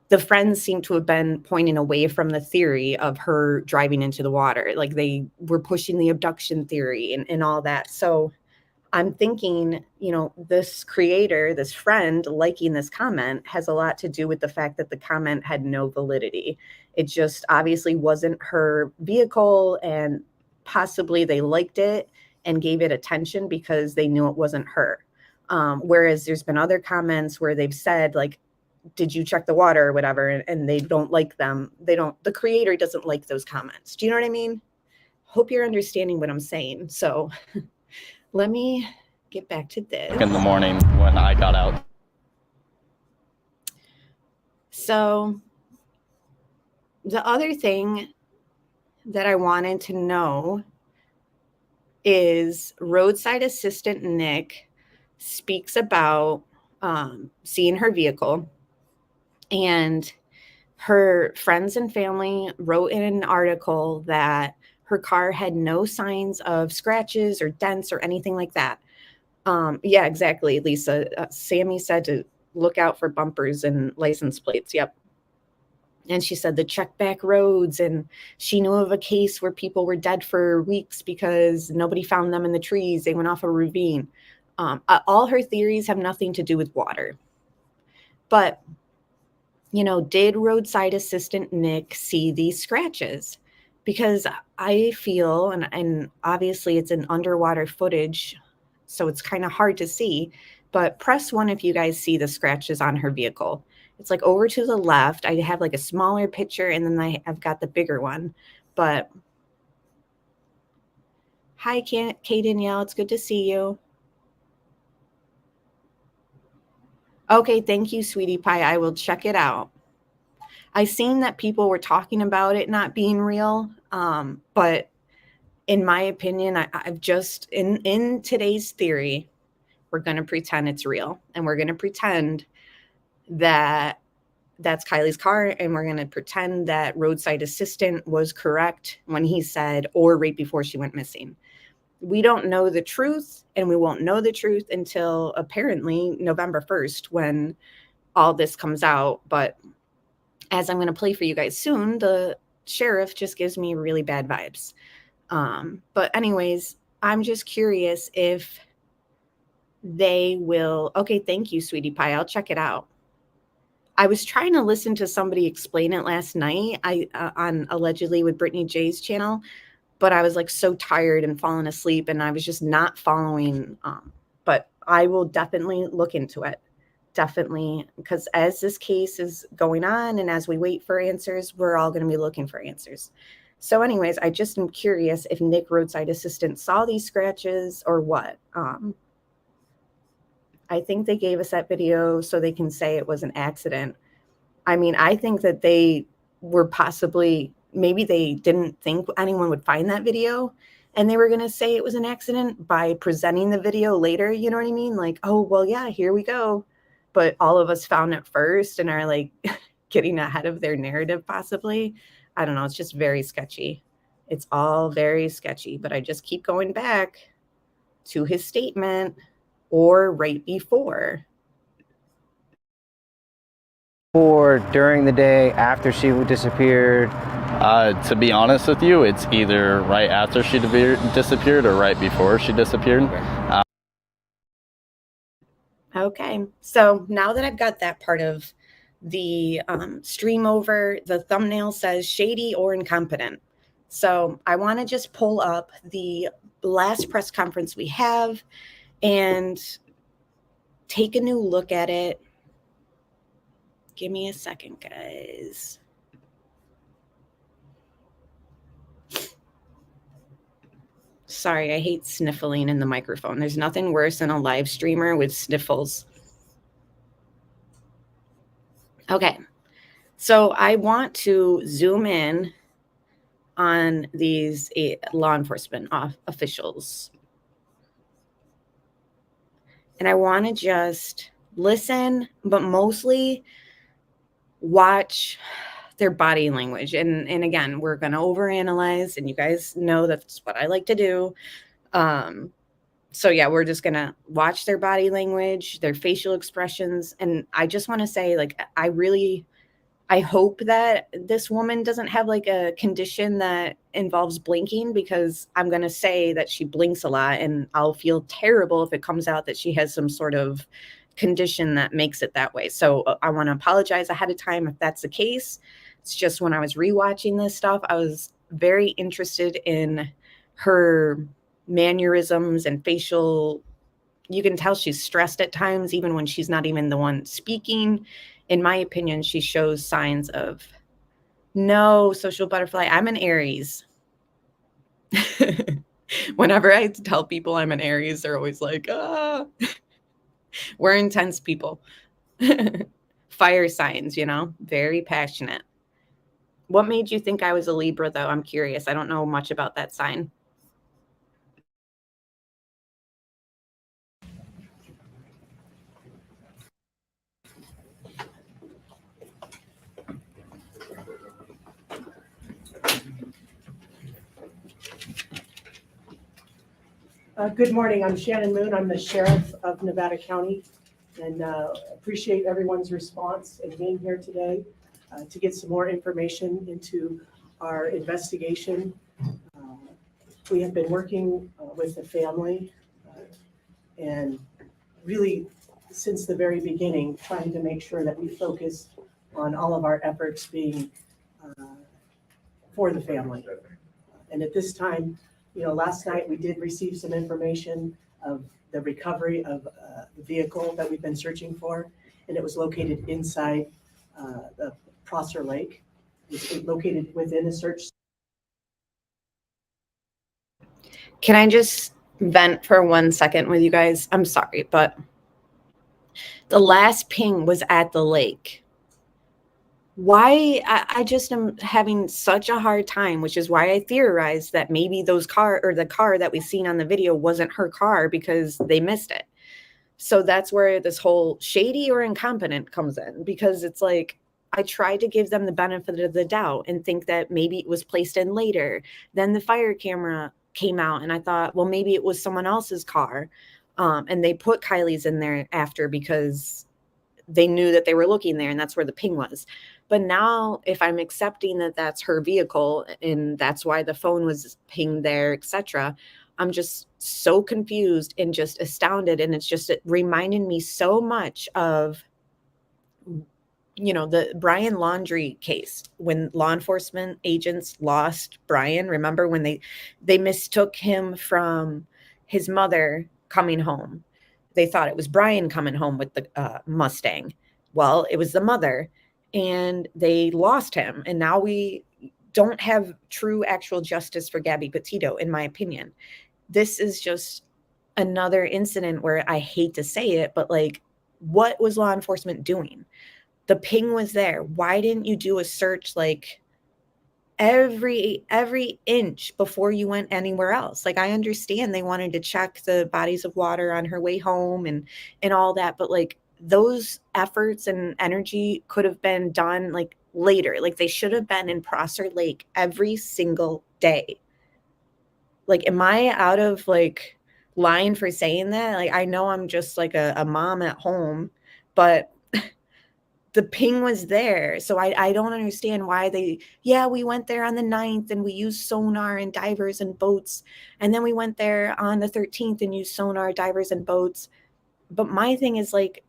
the friends seem to have been pointing away from the theory of her driving into the water. Like, they were pushing the abduction theory and all that. So I'm thinking, you know, this creator, this friend liking this comment has a lot to do with the fact that the comment had no validity. It just obviously wasn't her vehicle, and possibly they liked it and gave it attention because they knew it wasn't her. Whereas there's been other comments where they've said, like, did you check the water or whatever? And they don't like them. The creator doesn't like those comments. Do you know what I mean? Hope you're understanding what I'm saying. So let me get back to this. In the morning when I got out. So the other thing that I wanted to know is roadside assistant Nick speaks about seeing her vehicle, and her friends and family wrote in an article that her car had no signs of scratches or dents or anything like that. Yeah, exactly, Lisa. Sammy said to look out for bumpers and license plates. Yep. And she said the check back roads, and she knew of a case where people were dead for weeks because nobody found them in the trees. They went off a ravine. All her theories have nothing to do with water. But, you know, did roadside assistant Nick see these scratches? Because I feel, and obviously it's an underwater footage, so it's kind of hard to see, but press 1 if you guys see the scratches on her vehicle. It's like over to the left. I have like a smaller picture, and then I've got the bigger one. But hi, Kay Danielle. It's good to see you. Okay, thank you, sweetie pie. I will check it out. I seen that people were talking about it not being real, but in my opinion, I've just, in today's theory, we're going to pretend it's real, and we're going to pretend that that's Kiely's car, and we're going to pretend that roadside assistant was correct when he said, or right before she went missing. We don't know the truth, and we won't know the truth until apparently November 1st when all this comes out. But as I'm going to play for you guys soon, the sheriff just gives me really bad vibes. But anyways, I'm just curious if they will. Okay, thank you, sweetie pie. I'll check it out. I was trying to listen to somebody explain it last night on allegedly with Brittany J's channel, but I was like so tired and falling asleep, and I was just not following. But I will definitely look into it. Definitely, because as this case is going on and as we wait for answers, we're all going to be looking for answers. So anyways, I just am curious if Nick roadside assistant saw these scratches or what. I think they gave us that video so they can say it was an accident. I mean, I think that they were possibly, maybe they didn't think anyone would find that video and they were going to say it was an accident by presenting the video later. You know what I mean? Like, oh, well, yeah, here we go. But all of us found it first and are like getting ahead of their narrative possibly. I don't know. It's just very sketchy. It's all very sketchy, but I just keep going back to his statement or right before. Or during the day after she disappeared? To be honest with you, it's either right after she disappeared or right before she disappeared. Okay, so now that I've got that part of the stream over, the thumbnail says shady or incompetent. So I want to just pull up the last press conference we have and take a new look at it. Give me a second, guys. Sorry, I hate sniffling in the microphone. There's nothing worse than a live streamer with sniffles. Okay, so I want to zoom in on these law enforcement officials. And I want to just listen, but mostly watch their body language. And again, we're going to overanalyze, and you guys know that's what I like to do. So yeah, we're just going to watch their body language, their facial expressions. And I just want to say, like, I hope that this woman doesn't have like a condition that involves blinking, because I'm going to say that she blinks a lot and I'll feel terrible if it comes out that she has some sort of condition that makes it that way. So I want to apologize ahead of time if that's the case. It's just when I was rewatching this stuff, I was very interested in her mannerisms and facial. You can tell she's stressed at times, even when she's not even the one speaking. In my opinion, she shows signs of no social butterfly. I'm an Aries. Whenever I tell people I'm an Aries, they're always like, ah. We're intense people. Fire signs, you know, very passionate. What made you think I was a Libra, though? I'm curious. I don't know much about that sign. Good morning. I'm Shannon Moon. I'm the sheriff of Nevada County, and appreciate everyone's response and being here today to get some more information into our investigation. We have been working with the family and really since the very beginning trying to make sure that we focus on all of our efforts being for the family. And at this time, you know, last night we did receive some information of the recovery of the vehicle that we've been searching for, and it was located inside the Prosser Lake. It's located within a search. Can I just vent for 1 second with you guys? I'm sorry, but the last ping was at the lake. Why? I just am having such a hard time, which is why I theorized that maybe the car that we seen on the video wasn't her car because they missed it. So that's where this whole shady or incompetent comes in, because it's like, I tried to give them the benefit of the doubt and think that maybe it was placed in later. Then the fire camera came out and I thought, well, maybe it was someone else's car. And they put Kiely's in there after because they knew that they were looking there and that's where the ping was. But now if I'm accepting that that's her vehicle and that's why the phone was pinged there, etc., I'm just so confused and just astounded. And it's just reminding me so much of, you know, the Brian Laundrie case when law enforcement agents lost Brian. Remember when they mistook him from his mother coming home. They thought it was Brian coming home with the Mustang. Well, it was the mother, and they lost him. And now we don't have true actual justice for Gabby Petito, in my opinion. This is just another incident where I hate to say it, but like, what was law enforcement doing? The ping was there. Why didn't you do a search like every inch before you went anywhere else? Like, I understand they wanted to check the bodies of water on her way home and all that, but like those efforts and energy could have been done like later. Like they should have been in Prosser Lake every single day. Like, am I out of like line for saying that? Like, I know I'm just like a mom at home, but the ping was there. So I don't understand why we went there on the 9th and we used sonar and divers and boats. And then we went there on the 13th and used sonar, divers and boats. But my thing is like,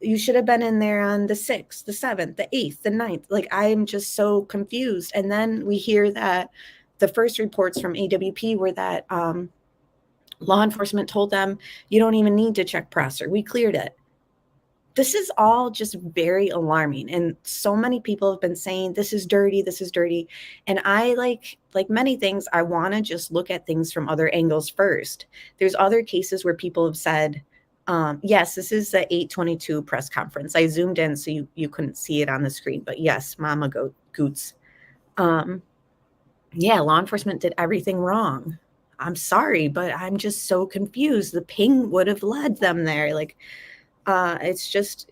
you should have been in there on the 6th, the 7th, the 8th, the 9th. Like, I'm just so confused. And then we hear that the first reports from AWP were that law enforcement told them, you don't even need to check Prosser. We cleared it. This is all just very alarming. And so many people have been saying, this is dirty, this is dirty. And I like many things, I want to just look at things from other angles first. There's other cases where people have said, yes, this is the 822 press conference. I zoomed in so you couldn't see it on the screen. But yes, Mama Goots. Yeah, law enforcement did everything wrong. I'm sorry, but I'm just so confused. The ping would have led them there. Like, it's just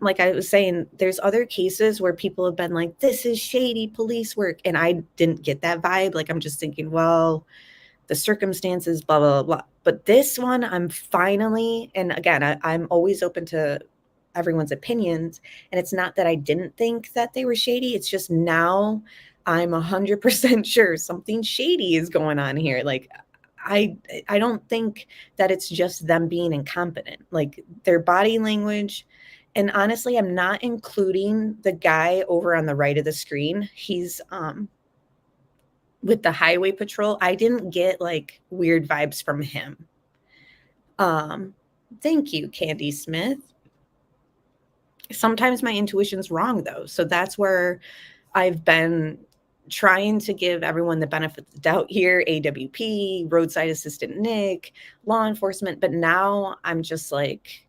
like I was saying, there's other cases where people have been like, this is shady police work. And I didn't get that vibe. Like, I'm just thinking, well, the circumstances, blah, blah, blah. But this one, I'm finally, and again, I'm always open to everyone's opinions. And it's not that I didn't think that they were shady. It's just now I'm 100% sure something shady is going on here. Like, I don't think that it's just them being incompetent, like their body language. And honestly, I'm not including the guy over on the right of the screen. He's with the highway patrol. I didn't get like weird vibes from him. Thank you, Candy Smith. Sometimes my intuition's wrong though. So that's where I've been trying to give everyone the benefit of the doubt here. AWP, roadside assistant Nick, law enforcement. But now I'm just like,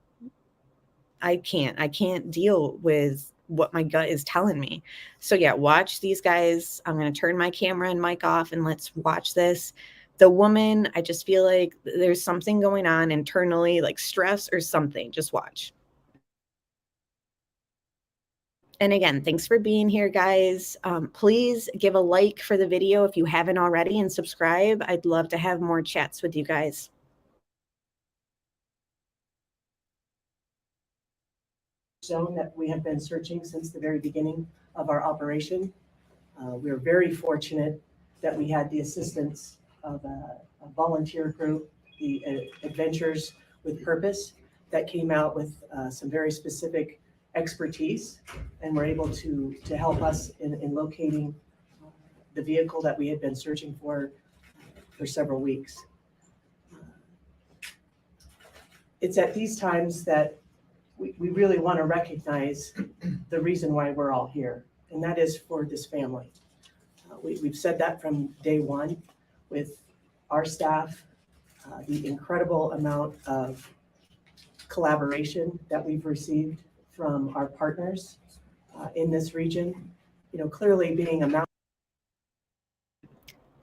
I can't deal with what my gut is telling me. So yeah, watch these guys. I'm going to turn my camera and mic off and let's watch this. The woman, I just feel like there's something going on internally, like stress or something. Just watch. And again, thanks for being here, guys. Please give a like for the video if you haven't already and subscribe. I'd love to have more chats with you guys. Zone that we have been searching since the very beginning of our operation. We are very fortunate that we had the assistance of a volunteer group, the Adventures with Purpose, that came out with some very specific expertise and were able to help us in locating the vehicle that we had been searching for several weeks. It's at these times that we really want to recognize the reason why we're all here, and that is for this family. We've said that from day one with our staff, the incredible amount of collaboration that we've received from our partners in this region. You know, clearly being a mountain.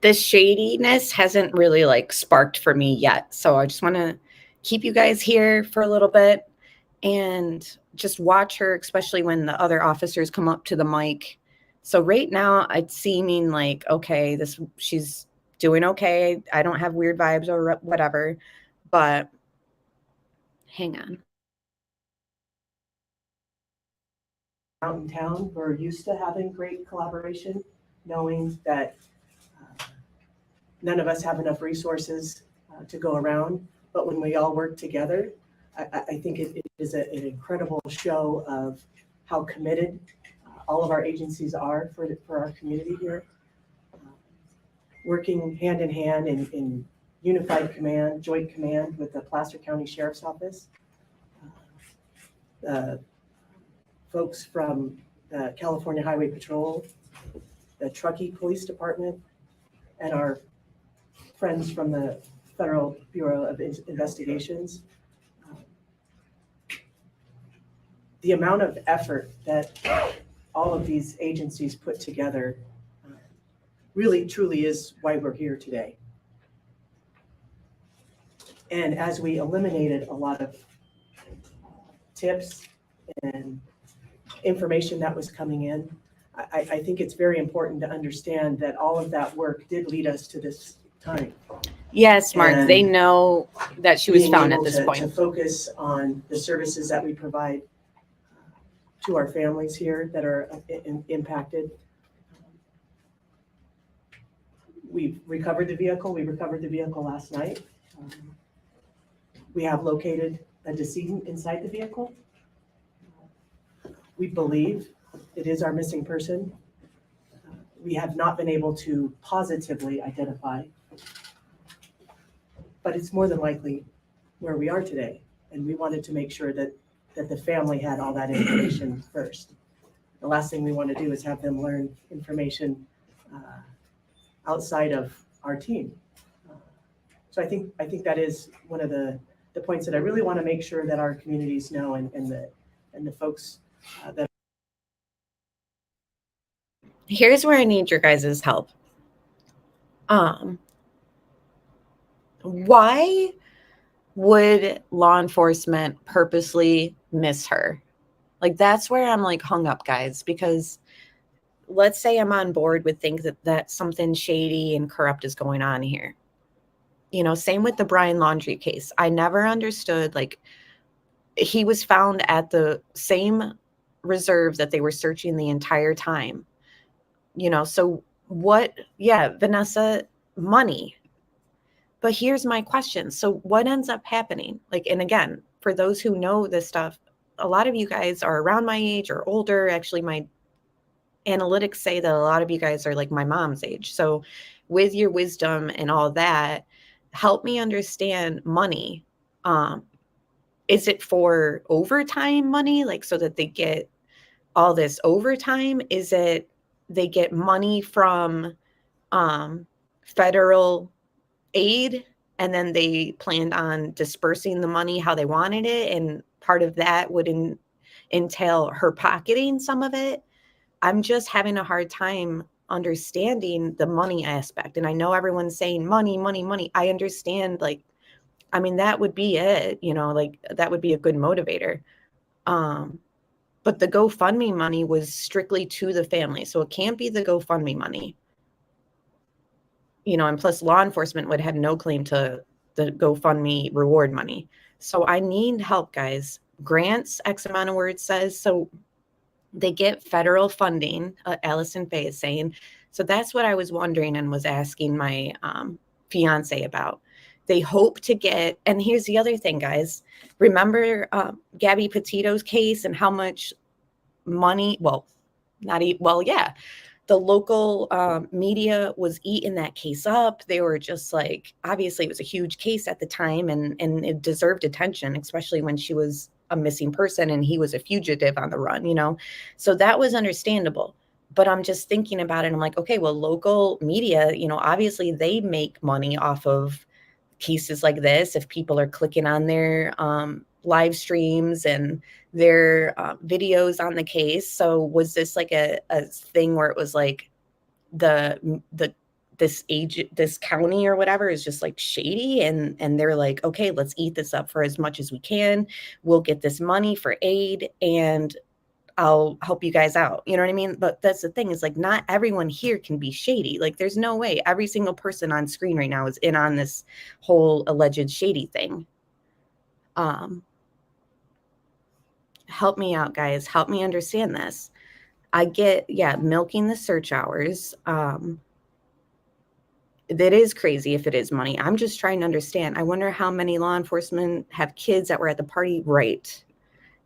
This shadiness hasn't really like sparked for me yet. So I just want to keep you guys here for a little bit. and just watch her, especially when the other officers come up to the mic. So right now it's seeming like, okay, she's doing okay. I don't have weird vibes or whatever, but hang on. Out in town, we're used to having great collaboration, knowing that none of us have enough resources to go around. But when we all work together, I think it is an incredible show of how committed all of our agencies are for our community here. Working hand in hand in unified command, joint command with the Placer County Sheriff's Office. Folks from the California Highway Patrol, the Truckee Police Department, and our friends from the Federal Bureau of Investigations. The amount of effort that all of these agencies put together really truly is why we're here today. And as we eliminated a lot of tips and information that was coming in, I think it's very important to understand that all of that work did lead us to this time. Yes, Mark, And they know that she was being found at able this to point. focus on the services that we provide to our families here that are impacted. We've recovered the vehicle. We recovered the vehicle last night. We have located a decedent inside the vehicle. We believe it is our missing person. We have not been able to positively identify, but it's more than likely where we are today. And we wanted to make sure that the family had all that information first. The last thing we want to do is have them learn information outside of our team. So I think that is one of the points that I really want to make sure that our communities know, and the folks that. Here's where I need your guys' help. Why would law enforcement purposely miss her? Like, that's where I'm like hung up, guys, because let's say I'm on board with things that something shady and corrupt is going on here. You know, same with the Brian Laundrie case. I never understood, like, he was found at the same reserve that they were searching the entire time. You know, so what? Yeah, Vanessa, money. But here's my question. So what ends up happening? Like, and again, for those who know this stuff, a lot of you guys are around my age or older. Actually, my analytics say that a lot of you guys are like my mom's age. So with your wisdom and all that, help me understand money. Is it for overtime money? Like, so that they get all this overtime? Is it they get money from federal aid, and then they planned on dispersing the money how they wanted it, and part of that would entail her pocketing some of it? I'm just having a hard time understanding the money aspect. And I know everyone's saying money, money, money. I understand, like, I mean, that would be it, you know, like that would be a good motivator. But the GoFundMe money was strictly to the family. So it can't be the GoFundMe money. You know, and plus law enforcement would have no claim to the GoFundMe reward money. So I need help, guys. Grants, X amount of words says. So they get federal funding, Allison Faye is saying. So that's what I was wondering and was asking my fiance about. They hope to get, and here's the other thing, guys. Remember Gabby Petito's case and how much money, the local media was eating that case up. They were just like, obviously it was a huge case at the time, and it deserved attention, especially when she was a missing person and he was a fugitive on the run, you know? So that was understandable. But I'm just thinking about it. I'm like, okay, well, local media, you know, obviously they make money off of cases like this. If people are clicking on their live streams and their videos on the case. So was this like a thing where it was like the this county or whatever is just like shady, and they're like, okay, let's eat this up for as much as we can. We'll get this money for aid and I'll help you guys out. You know what I mean? But that's the thing, is like, not everyone here can be shady. Like, there's no way every single person on screen right now is in on this whole alleged shady thing. Help me out, guys. Help me understand this. I get, yeah, milking the search hours. That is crazy if it is money. I'm just trying to understand. I wonder how many law enforcement have kids that were at the party, right?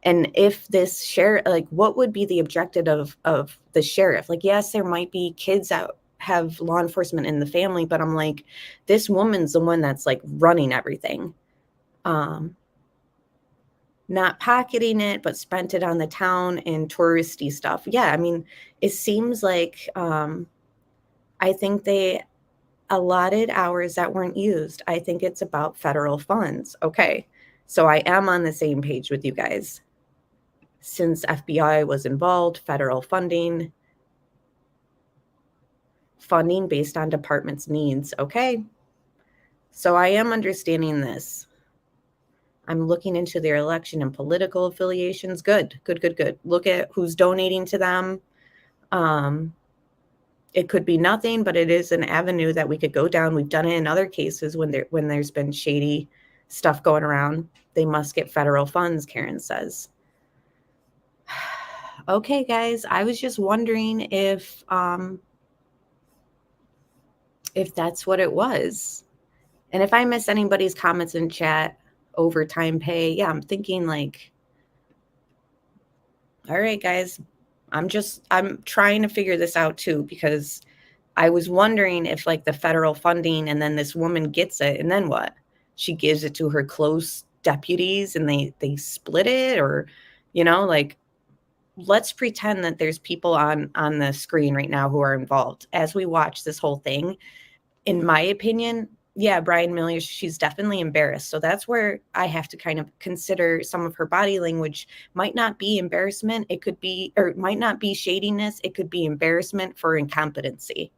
And if this sheriff, like, what would be the objective of the sheriff? Like, yes, there might be kids that have law enforcement in the family, but I'm like, this woman's the one that's like running everything. Not pocketing it, but spent it on the town and touristy stuff. Yeah, I mean, it seems like I think they allotted hours that weren't used. I think it's about federal funds. Okay, so I am on the same page with you guys. Since FBI was involved, federal funding based on department's needs. Okay, so I am understanding this. I'm looking into their election and political affiliations. Good. Look at who's donating to them. It could be nothing, but it is an avenue that we could go down. We've done it in other cases when there's been shady stuff going around. They must get federal funds, Karen says. Okay, guys, I was just wondering if that's what it was. And if I miss anybody's comments in chat, overtime pay, yeah, I'm thinking like, all right, guys, I'm trying to figure this out too, because I was wondering if like the federal funding and then this woman gets it and then what? She gives it to her close deputies and they split it, or, you know, like, let's pretend that there's people on the screen right now who are involved as we watch this whole thing. In my opinion, yeah, Brian Miller, she's definitely embarrassed. So that's where I have to kind of consider some of her body language might not be embarrassment. It could be, or it might not be shadiness. It could be embarrassment for incompetency.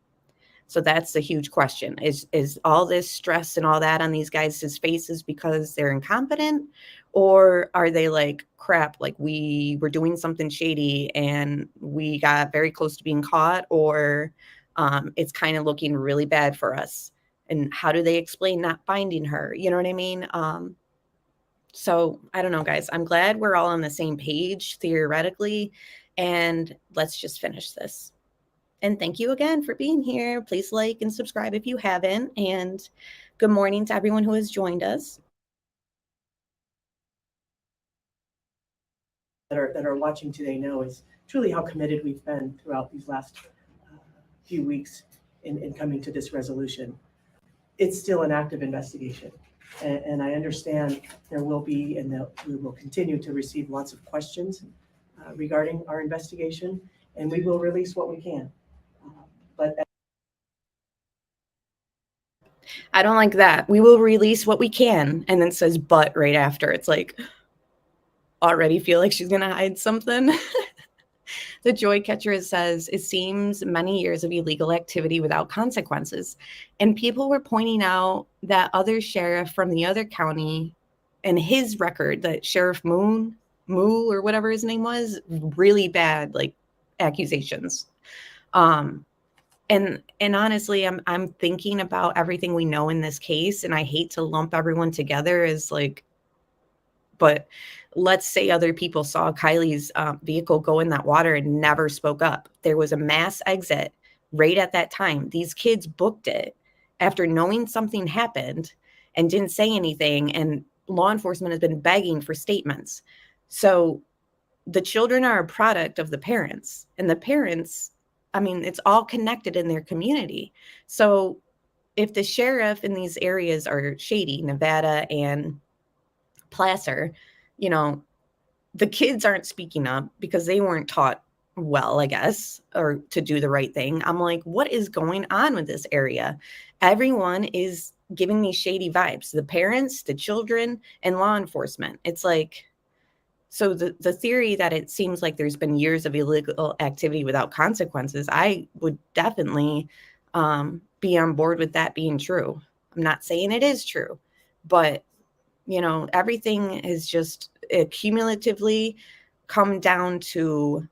So that's the huge question. Is all this stress and all that on these guys' faces because they're incompetent? Or are they like, crap, like we were doing something shady and we got very close to being caught? Or it's kind of looking really bad for us? And how do they explain not finding her? You know what I mean? So I don't know, guys. I'm glad we're all on the same page theoretically. And let's just finish this. And thank you again for being here. Please like and subscribe if you haven't. And good morning to everyone who has joined us. That are watching today know is truly how committed we've been throughout these last few weeks in coming to this resolution. It's still an active investigation, and I understand there will be, and we will continue to receive lots of questions regarding our investigation, and we will release what we can. But I don't like that. We will release what we can, and then says but right after. It's like, already feel like she's gonna hide something. The Joy Catcher says, it seems many years of illegal activity without consequences. And people were pointing out that other sheriff from the other county and his record, that Sheriff Moo, or whatever his name was, really bad, like, accusations. And honestly, I'm thinking about everything we know in this case, and I hate to lump everyone together as like, but let's say other people saw Kiely's vehicle go in that water and never spoke up. There was a mass exit right at that time. These kids booked it after knowing something happened and didn't say anything. And law enforcement has been begging for statements. So the children are a product of the parents, and the parents, I mean, it's all connected in their community. So if the sheriff in these areas are shady, Nevada and Placer, you know, the kids aren't speaking up because they weren't taught well, I guess, or to do the right thing. I'm like, what is going on with this area? Everyone is giving me shady vibes. The parents, the children, and law enforcement. It's like, so the theory that it seems like there's been years of illegal activity without consequences, I would definitely be on board with that being true. I'm not saying it is true, but you know, everything is just cumulatively come down to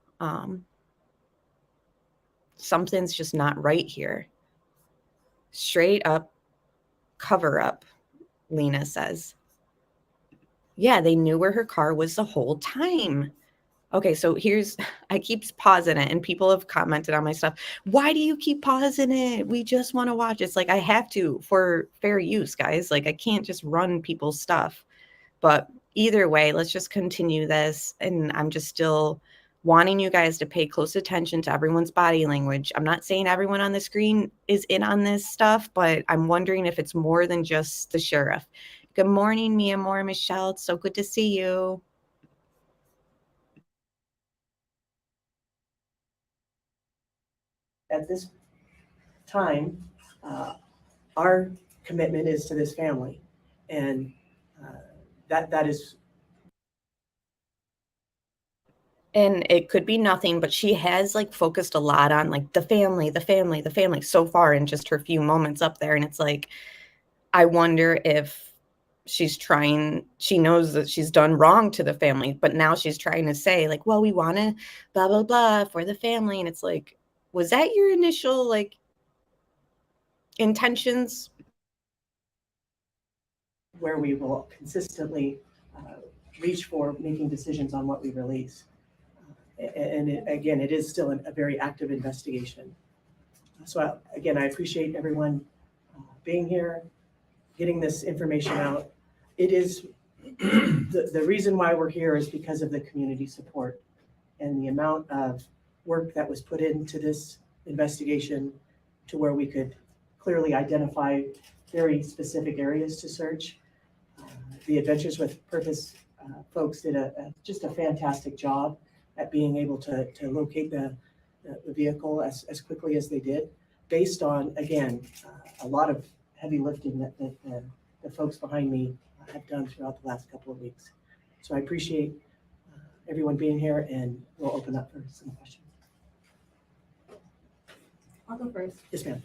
something's just not right here. Straight up cover up, Lena says. Yeah, they knew where her car was the whole time. Okay, so I keep pausing it and people have commented on my stuff. Why do you keep pausing it? We just want to watch. It's like I have to for fair use, guys. Like I can't just run people's stuff. But either way, let's just continue this. And I'm just still wanting you guys to pay close attention to everyone's body language. I'm not saying everyone on the screen is in on this stuff, but I'm wondering if it's more than just the sheriff. Good morning, Mia Moore, Michelle. It's so good to see you. At this time, our commitment is to this family, and that is. And it could be nothing, but she has like focused a lot on like the family so far in just her few moments up there. And it's like, I wonder if she knows that she's done wrong to the family, but now she's trying to say like, well, we want to blah, blah, blah for the family. And it's like, was that your initial like intentions? Where we will consistently reach for making decisions on what we release. Again, it is still a very active investigation. So again, I appreciate everyone being here, getting this information out. It is, the reason why we're here is because of the community support and the amount of work that was put into this investigation to where we could clearly identify very specific areas to search. The Adventures with Purpose folks did just a fantastic job at being able to locate the vehicle as quickly as they did, based on, again, a lot of heavy lifting that the folks behind me have done throughout the last couple of weeks. So I appreciate everyone being here, and we'll open up for some questions. I'll go first. Yes, ma'am.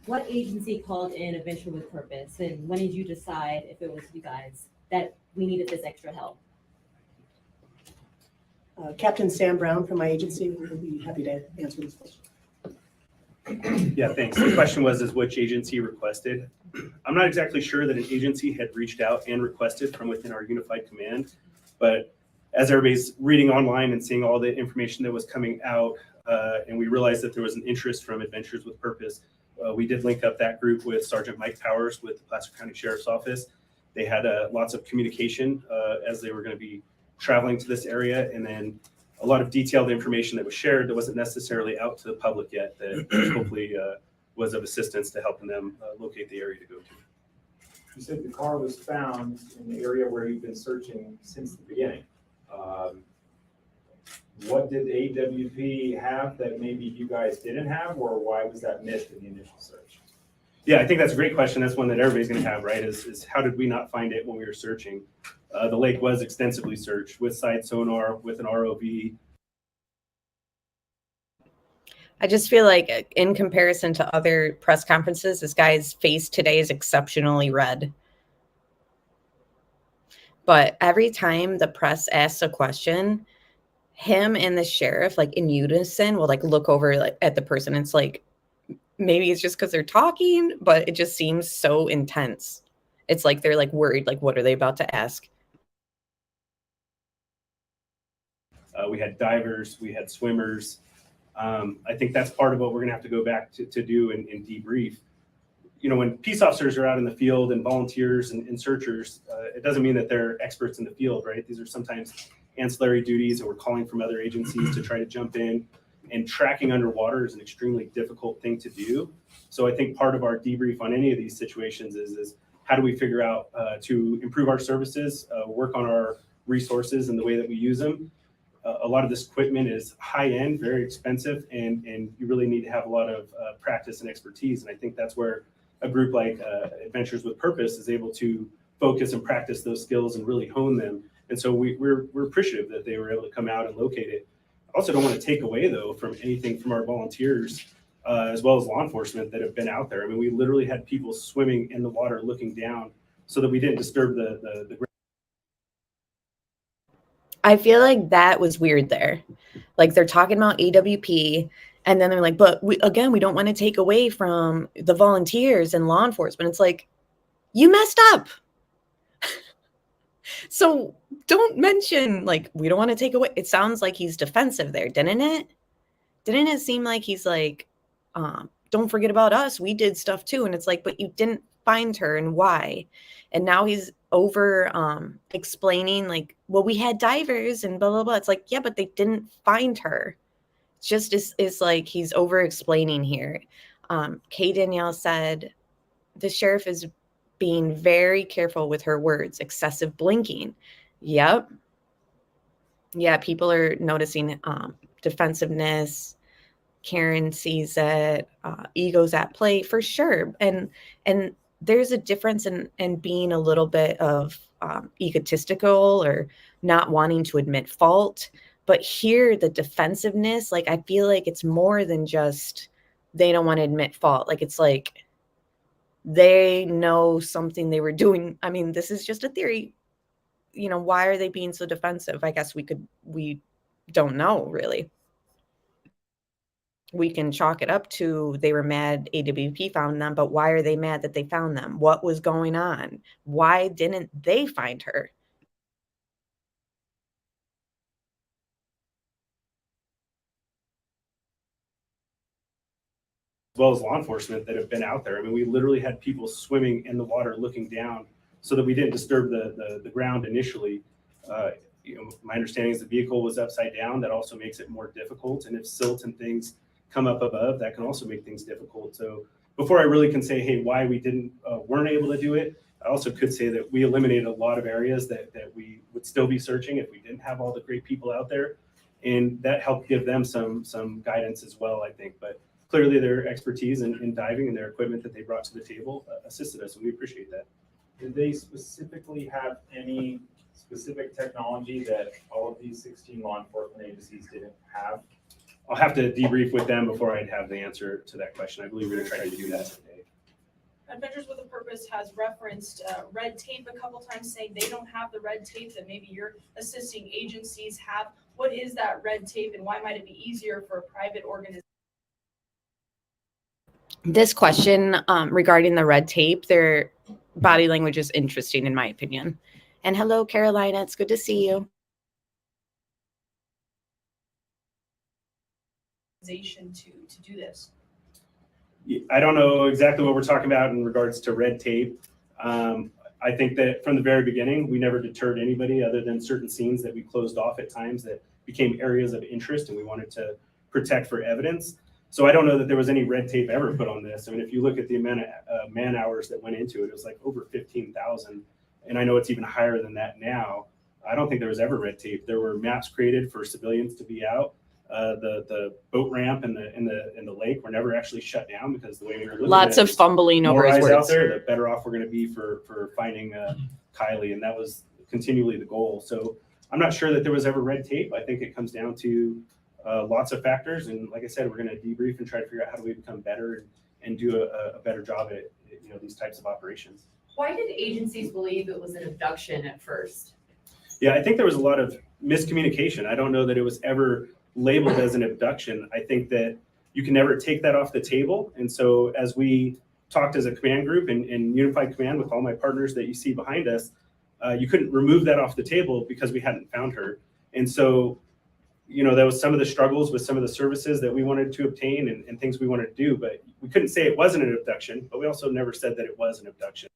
What agency called in Adventure with Purpose, and when did you decide, if it was you guys, that we needed this extra help? Captain Sam Brown from my agency will be happy to answer this question. Yeah, thanks. The question was which agency requested. I'm not exactly sure that an agency had reached out and requested from within our unified command, but as everybody's reading online and seeing all the information that was coming out, and we realized that there was an interest from Adventures with Purpose, we did link up that group with Sergeant Mike Powers with the Placer County Sheriff's Office. They had lots of communication as they were going to be traveling to this area, and then a lot of detailed information that was shared that wasn't necessarily out to the public yet, that hopefully was of assistance to helping them locate the area to go to. You said the car was found in the area where you've been searching since the beginning. What did AWP have that maybe you guys didn't have, or why was that missed in the initial search? Yeah, I think that's a great question. That's one that everybody's going to have, right? Is how did we not find it when we were searching? The lake was extensively searched with side sonar, with an ROV. I just feel like in comparison to other press conferences, this guy's face today is exceptionally red. But every time the press asks a question, him and the sheriff, like in unison, will like look over like at the person. It's like, maybe it's just because they're talking, but it just seems so intense. It's like they're like worried, like what are they about to ask? We had divers, we had swimmers. I think that's part of what we're going to have to go back to do and debrief. You know, when peace officers are out in the field and volunteers and searchers, it doesn't mean that they're experts in the field, right? These are sometimes ancillary duties, and we're calling from other agencies to try to jump in. And tracking underwater is an extremely difficult thing to do. So I think part of our debrief on any of these situations is how do we figure out to improve our services, work on our resources and the way that we use them. A lot of this equipment is high end, very expensive, and you really need to have a lot of practice and expertise. And I think that's where a group like Adventures with Purpose is able to focus and practice those skills and really hone them. And so we're appreciative that they were able to come out and locate it. I also don't want to take away, though, from anything from our volunteers. as well as law enforcement that have been out there. I mean, we literally had people swimming in the water looking down so that we didn't disturb the ground. I feel like that was weird there. Like they're talking about AWP and then they're like, but we don't want to take away from the volunteers and law enforcement. It's like, you messed up. So don't mention like, we don't want to take away. It sounds like he's defensive there, didn't it? Didn't it seem like he's like, don't forget about us. We did stuff too. And it's like, but you didn't find her and why? And now he's over explaining like, well, we had divers and blah, blah, blah. It's like, yeah, but they didn't find her. It's just is like he's over explaining here. Kay Danielle said the sheriff is being very careful with her words, excessive blinking. Yep. Yeah, people are noticing defensiveness. Karen sees it, egos at play for sure. And there's a difference in being a little bit of egotistical or not wanting to admit fault. But here, the defensiveness, like I feel like it's more than just they don't want to admit fault. Like it's like they know something they were doing. I mean, this is just a theory. You know, why are they being so defensive? I guess we don't know really. We can chalk it up to they were mad AWP found them, but why are they mad that they found them? What was going on? Why didn't they find her? As well as law enforcement that have been out there. I mean, we literally had people swimming in the water looking down so that we didn't disturb the ground initially. You know, my understanding is the vehicle was upside down. That also makes it more difficult. And if silt and things come up above, that can also make things difficult. So before I really can say, hey, why we weren't able to do it, I also could say that we eliminated a lot of areas that we would still be searching if we didn't have all the great people out there. And that helped give them some guidance as well, I think. But clearly their expertise in diving and their equipment that they brought to the table assisted us, and we appreciate that. Did they specifically have any specific technology that all of these 16 law enforcement agencies didn't have? I'll have to debrief with them before I'd have the answer to that question. I believe we're going to try to do that today. Adventures with a Purpose has referenced red tape a couple times, saying they don't have the red tape that maybe your assisting agencies have. What is that red tape, and why might it be easier for a private organization? This question regarding the red tape, their body language is interesting in my opinion. And hello, Carolina, it's good to see you. To do this? I don't know exactly what we're talking about in regards to red tape. I think that from the very beginning, we never deterred anybody other than certain scenes that we closed off at times that became areas of interest and we wanted to protect for evidence. So I don't know that there was any red tape ever put on this. I mean, if you look at the amount of man hours that went into it, it was like over 15,000. And I know it's even higher than that now. I don't think there was ever red tape. There were maps created for civilians to be out. The boat ramp and the lake were never actually shut down because the way we were looking Lots at of fumbling over his words. Out there, the better off we're going to be for finding Kiely, and that was continually the goal. So I'm not sure that there was ever red tape. I think it comes down to lots of factors, and like I said, we're going to debrief and try to figure out how do we become better and do a better job at these types of operations. Why did agencies believe it was an abduction at first? Yeah, I think there was a lot of miscommunication. I don't know that it was ever labeled as an abduction. I think that you can never take that off the table. And so as we talked as a command group and unified command with all my partners that you see behind us, you couldn't remove that off the table because we hadn't found her. And so, that was some of the struggles with some of the services that we wanted to obtain and things we wanted to do, but we couldn't say it wasn't an abduction, but we also never said that it was an abduction.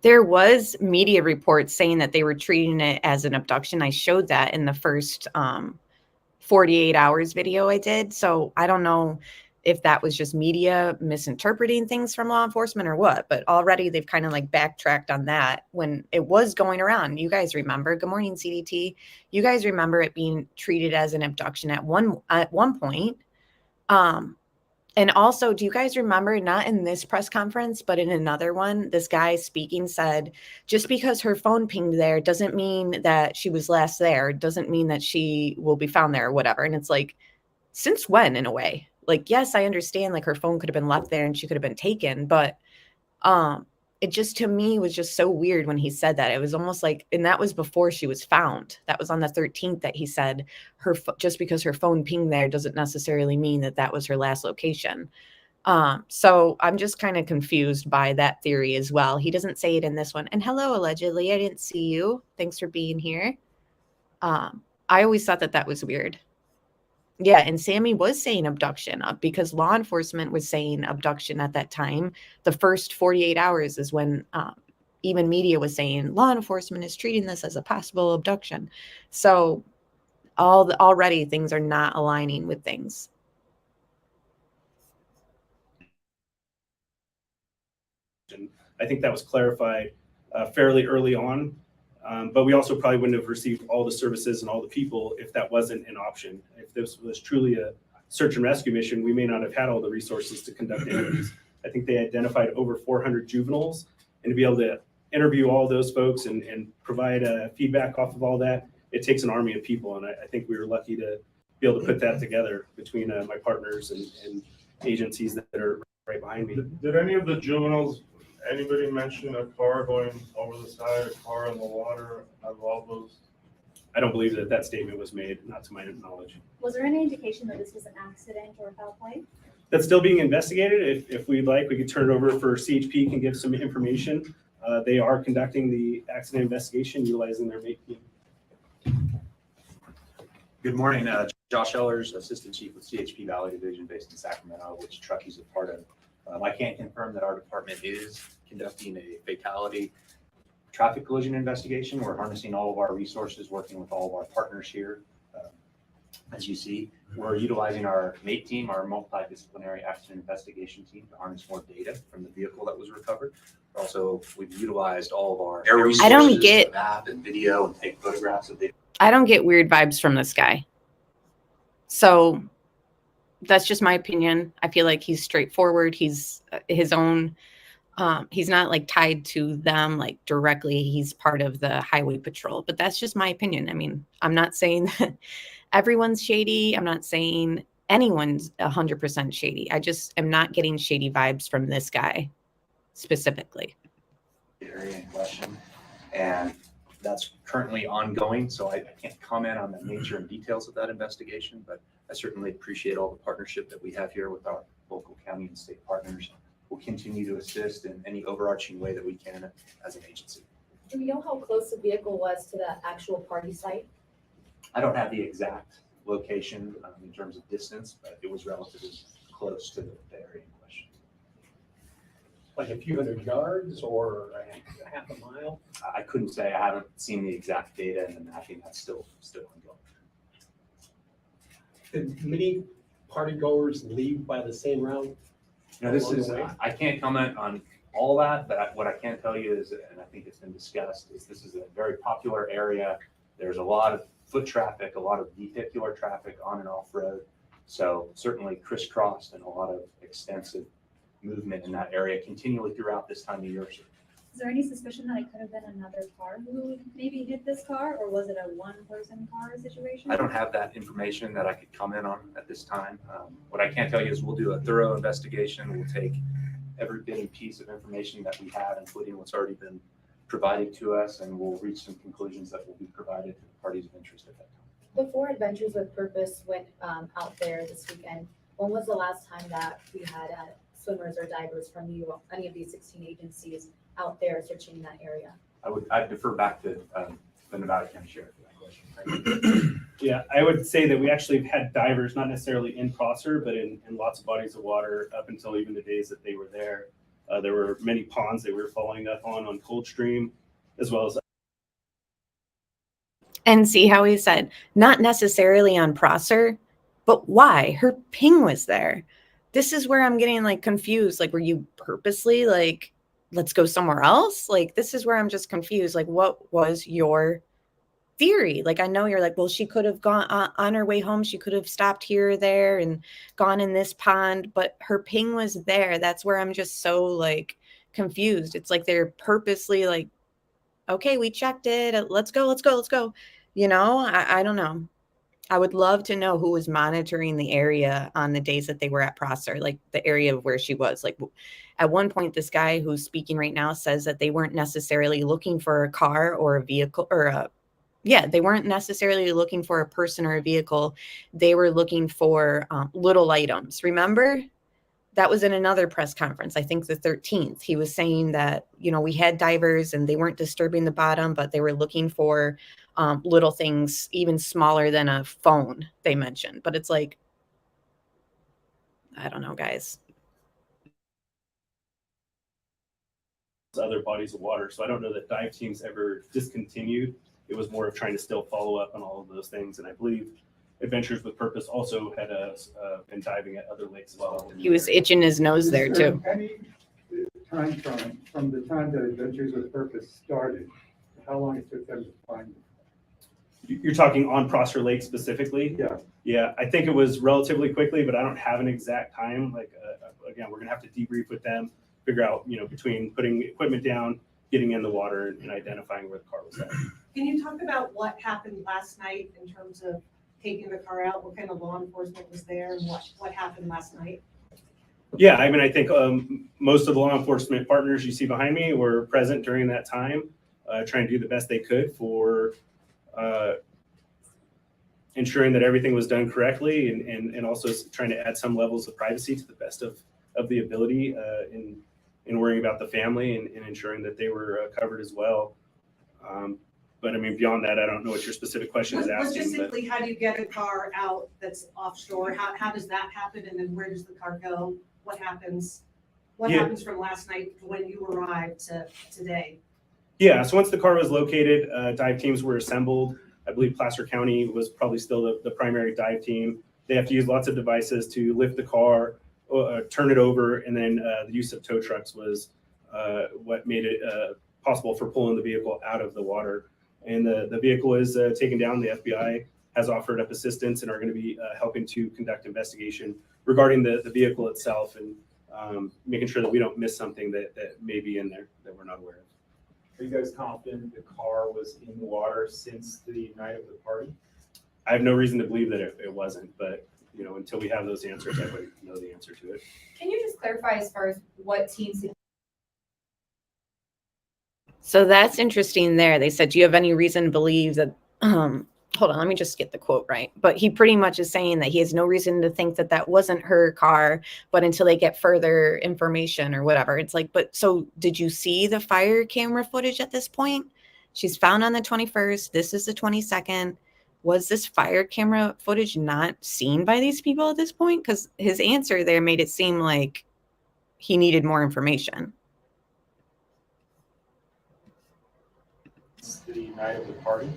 There was media reports saying that they were treating it as an abduction. I showed that in the first 48 hours video I did. So I don't know if that was just media misinterpreting things from law enforcement or what, but already they've kind of like backtracked on that when it was going around. You guys remember, good morning CDT. You guys remember it being treated as an abduction at one point. And also, do you guys remember, not in this press conference, but in another one, this guy speaking said, just because her phone pinged there doesn't mean that she was last there, doesn't mean that she will be found there or whatever. And it's like, since when, in a way? Like, yes, I understand like her phone could have been left there and she could have been taken, but it just, to me, was just so weird when he said that. It was almost like, and that was before she was found. That was on the 13th that he said just because her phone pinged there doesn't necessarily mean that that was her last location. So I'm just kind of confused by that theory as well. He doesn't say it in this one. And hello, allegedly, I didn't see you. Thanks for being here. I always thought that was weird. Yeah, and Sammy was saying abduction because law enforcement was saying abduction at that time. The first 48 hours is when even media was saying law enforcement is treating this as a possible abduction. So already things are not aligning with things. I think that was clarified fairly early on, but we also probably wouldn't have received all the services and all the people if that wasn't an option. If this was truly a search and rescue mission, we may not have had all the resources to conduct interviews. I think they identified over 400 juveniles, and to be able to interview all those folks and provide feedback off of all that, it takes an army of people, and I think we were lucky to be able to put that together between my partners and agencies that are right behind me. Did any of the juveniles, anybody mention a car going over the side, a car in the water, of all those? I don't believe that statement was made, not to my knowledge. Was there any indication that this was an accident or foul play? That's still being investigated. If we'd like, we could turn it over for CHP can give some information. They are conducting the accident investigation utilizing their mate team. Good morning, Josh Ellers, Assistant Chief with CHP Valley Division based in Sacramento, which Truckey's a part of. I can't confirm that our department is conducting a fatality traffic collision investigation. We're harnessing all of our resources, working with all of our partners here. As you see, we're utilizing our MATE team, our multidisciplinary accident investigation team, to harness more data from the vehicle that was recovered. Also, we've utilized all of our air resources to map and video and take photographs of the. I don't get weird vibes from this guy. So that's just my opinion. I feel like he's straightforward. He's his own. He's not like tied to them like directly. He's part of the highway patrol, but that's just my opinion. I mean, I'm not saying that everyone's shady. I'm not saying anyone's 100% shady. I just am not getting shady vibes from this guy specifically. Area in question, and that's currently ongoing. So I can't comment on the nature and details of that investigation, but I certainly appreciate all the partnership that we have here with our local county and state partners. We'll continue to assist in any overarching way that we can as an agency. Do we know how close the vehicle was to the actual party site? I don't have the exact location in terms of distance, but it was relatively close to the area in question. Like a few hundred yards or a half a mile? I couldn't say. I haven't seen the exact data and the mapping. That's still ongoing. Did many party goers leave by the same route? You know, this is, I can't comment on all that, but what I can tell you is, and I think it's been discussed, is this is a very popular area. There's a lot of foot traffic, a lot of vehicular traffic on and off road. So certainly crisscrossed and a lot of extensive movement in that area continually throughout this time of year. Is there any suspicion that it could have been another car who maybe hit this car, or was it a one-person car situation? I don't have that information that I could comment on at this time. What I can tell you is we'll do a thorough investigation. We'll take every bit and piece of information that we have, including what's already been provided to us, and we'll reach some conclusions that will be provided to the parties of interest at that time. Before Adventures with Purpose went out there this weekend, when was the last time that we had swimmers or divers from any of these 16 agencies out there searching that area? I'd defer back to the Nevada County Sheriff for that question. Yeah, I would say that we actually have had divers, not necessarily in Prosser, but in lots of bodies of water up until even the days that they were there. There were many ponds they were following up on Coldstream, as well as. And see how he said, not necessarily on Prosser, but why? Her ping was there. This is where I'm getting like confused. Like, were you purposely like, let's go somewhere else? Like, this is where I'm just confused. Like, what was your theory? Like, I know you're like, well, she could have gone on her way home. She could have stopped here or there and gone in this pond, but her ping was there. That's where I'm just so like confused. It's like they're purposely like, okay, we checked it. Let's go. You know, I don't know. I would love to know who was monitoring the area on the days that they were at Prosser, like the area of where she was. Like at one point, this guy who's speaking right now says that they weren't necessarily looking for a car or a vehicle or they weren't necessarily looking for a person or a vehicle. They were looking for little items. Remember? That was in another press conference, I think the 13th. He was saying that, we had divers and they weren't disturbing the bottom, but they were looking for little things, even smaller than a phone, they mentioned. But it's like, I don't know, guys. Other bodies of water. So I don't know that dive teams ever discontinued. It was more of trying to still follow up on all of those things. And I believe Adventures with Purpose also had been diving at other lakes as well. He was itching his nose there too. Any time from the time that Adventures with Purpose started, how long it took them to find it? You're talking on Prosser Lake specifically? Yeah. Yeah, I think it was relatively quickly, but I don't have an exact time. Like, again, we're gonna have to debrief with them, figure out, between putting equipment down, getting in the water, and identifying where the car was at. Can you talk about what happened last night in terms of taking the car out? What kind of law enforcement was there and what happened last night? Yeah, I mean, I think most of the law enforcement partners you see behind me were present during that time, trying to do the best they could for ensuring that everything was done correctly and also trying to add some levels of privacy to the best of the ability in worrying about the family and ensuring that they were covered as well. But I mean, beyond that, I don't know what your specific question is asking. Logistically, how do you get a car out that's offshore? How does that happen? And then where does the car go? What happens? What happens from last night to when you arrived to today? Yeah, so once the car was located, dive teams were assembled. I believe Placer County was probably still the primary dive team. They have to use lots of devices to lift the car, turn it over, and then the use of tow trucks was what made it possible for pulling the vehicle out of the water. And the vehicle is taken down. The FBI has offered up assistance and are going to be helping to conduct investigation regarding the vehicle itself and making sure that we don't miss something that may be in there that we're not aware of. Are you guys confident the car was in the water since the night of the party? I have no reason to believe that it wasn't, but until we have those answers, I wouldn't know the answer to it. Can you just clarify as far as what teams? So that's interesting there. They said, do you have any reason to believe that, hold on, let me just get the quote right. But he pretty much is saying that he has no reason to think that that wasn't her car, but until they get further information or whatever. It's like, but so did you see the fire camera footage at this point? She's found on the 21st. This is the 22nd. Was this fire camera footage not seen by these people at this point? Because his answer there made it seem like he needed more information. The night of the party?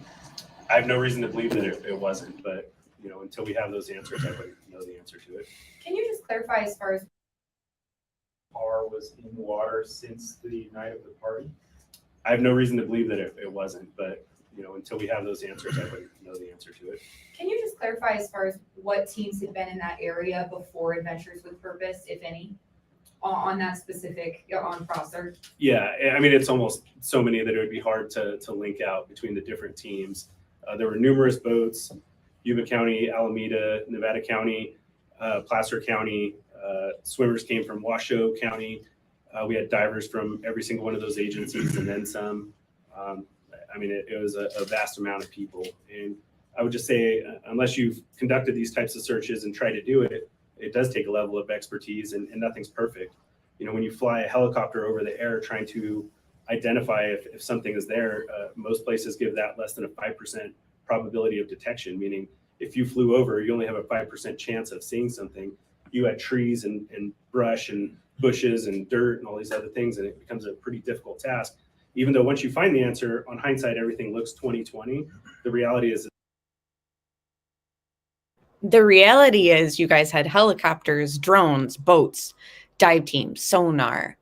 I have no reason to believe that it wasn't, but until we have those answers, I wouldn't know the answer to it. Can you just clarify as far as car was in the water since the night of the party? I have no reason to believe that it wasn't, but until we have those answers, I wouldn't know the answer to it. Can you just clarify as far as what teams had been in that area before Adventures with Purpose, if any, on that specific, on Prosser? Yeah, I mean, it's almost so many that it would be hard to link out between the different teams. There were numerous boats, Yuba County, Alameda, Nevada County, Placer County. Swimmers came from Washoe County. We had divers from every single one of those agencies and then some. I mean, it was a vast amount of people. And I would just say, unless you've conducted these types of searches and tried to do it, it does take a level of expertise and nothing's perfect. When you fly a helicopter over the air trying to identify if something is there, most places give that less than a 5% probability of detection, meaning if you flew over, you only have a 5% chance of seeing something. You had trees and brush and bushes and dirt and all these other things, and it becomes a pretty difficult task. Even though once you find the answer, on hindsight, everything looks 20/20. The reality is you guys had helicopters, drones, boats, dive teams, sonar,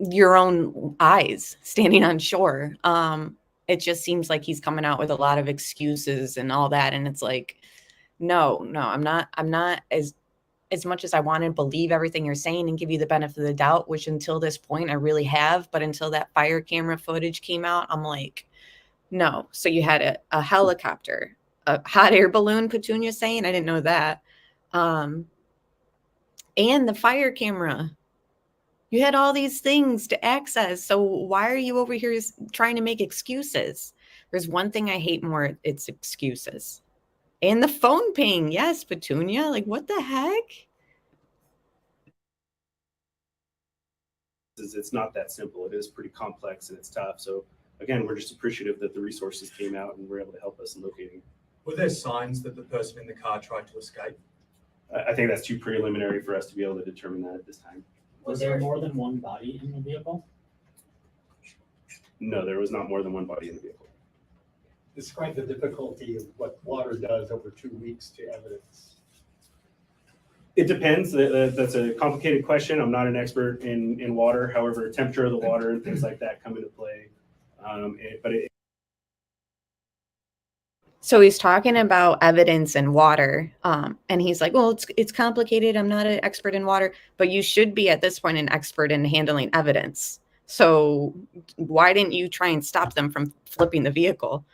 your own eyes standing on shore. It just seems like he's coming out with a lot of excuses and all that. And it's like, no, I'm not as much as I want to believe everything you're saying and give you the benefit of the doubt, which until this point I really have, but until that fire camera footage came out, I'm like, no. So you had a helicopter, a hot air balloon, Petunia's saying. I didn't know that. And the fire camera. You had all these things to access. So why are you over here trying to make excuses? There's one thing I hate more, it's excuses. And the phone ping. Yes, Petunia. Like, what the heck? It's not that simple. It is pretty complex and it's tough. So again, we're just appreciative that the resources came out and were able to help us in locating. Were there signs that the person in the car tried to escape? I think that's too preliminary for us to be able to determine that at this time. Was there more than one body in the vehicle? No, there was not more than one body in the vehicle. Describe the difficulty of what water does over 2 weeks to evidence. It depends. That's a complicated question. I'm not an expert in water. However, temperature of the water and things like that come into play. So he's talking about evidence and water. And he's like, well, it's complicated. I'm not an expert in water, but you should be at this point an expert in handling evidence. So why didn't you try and stop them from flipping the vehicle?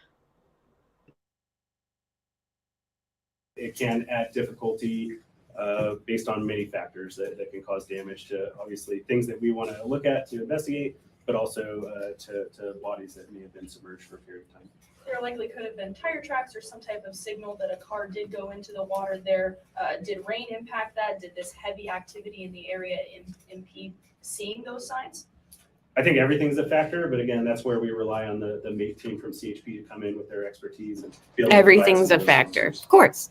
It can add difficulty based on many factors that can cause damage to obviously things that we want to look at to investigate, but also to bodies that may have been submerged for a period of time. There likely could have been tire tracks or some type of signal that a car did go into the water there. Did rain impact that? Did this heavy activity in the area impede seeing those signs? I think everything's a factor, but again, that's where we rely on the MATE team from CHP to come in with their expertise and be able to Everything's a factor, of course.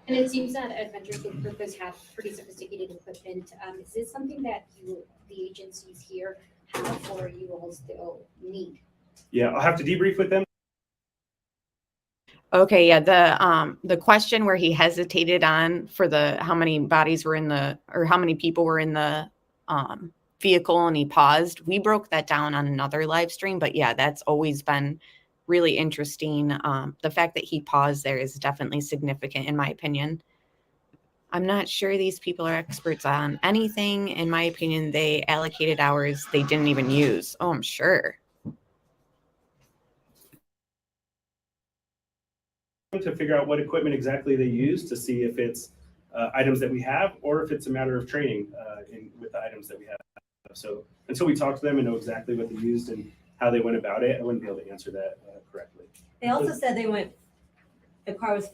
And it seems that Adventures with Purpose have pretty sophisticated equipment. Is this something that the agencies here have, or you all still need? Yeah, I'll have to debrief with them. Okay, yeah, the question where he hesitated on for the how many bodies were in the or how many people were in the vehicle and he paused. We broke that down on another live stream, but yeah, that's always been really interesting. The fact that he paused there is definitely significant in my opinion. I'm not sure these people are experts on anything. In my opinion, they allocated hours they didn't even use. Oh, I'm sure. To figure out what equipment exactly they use to see if it's items that we have or if it's a matter of training with the items that we have. So until we talk to them and know exactly what they used and how they went about it, I wouldn't be able to answer that correctly. They also said the car was.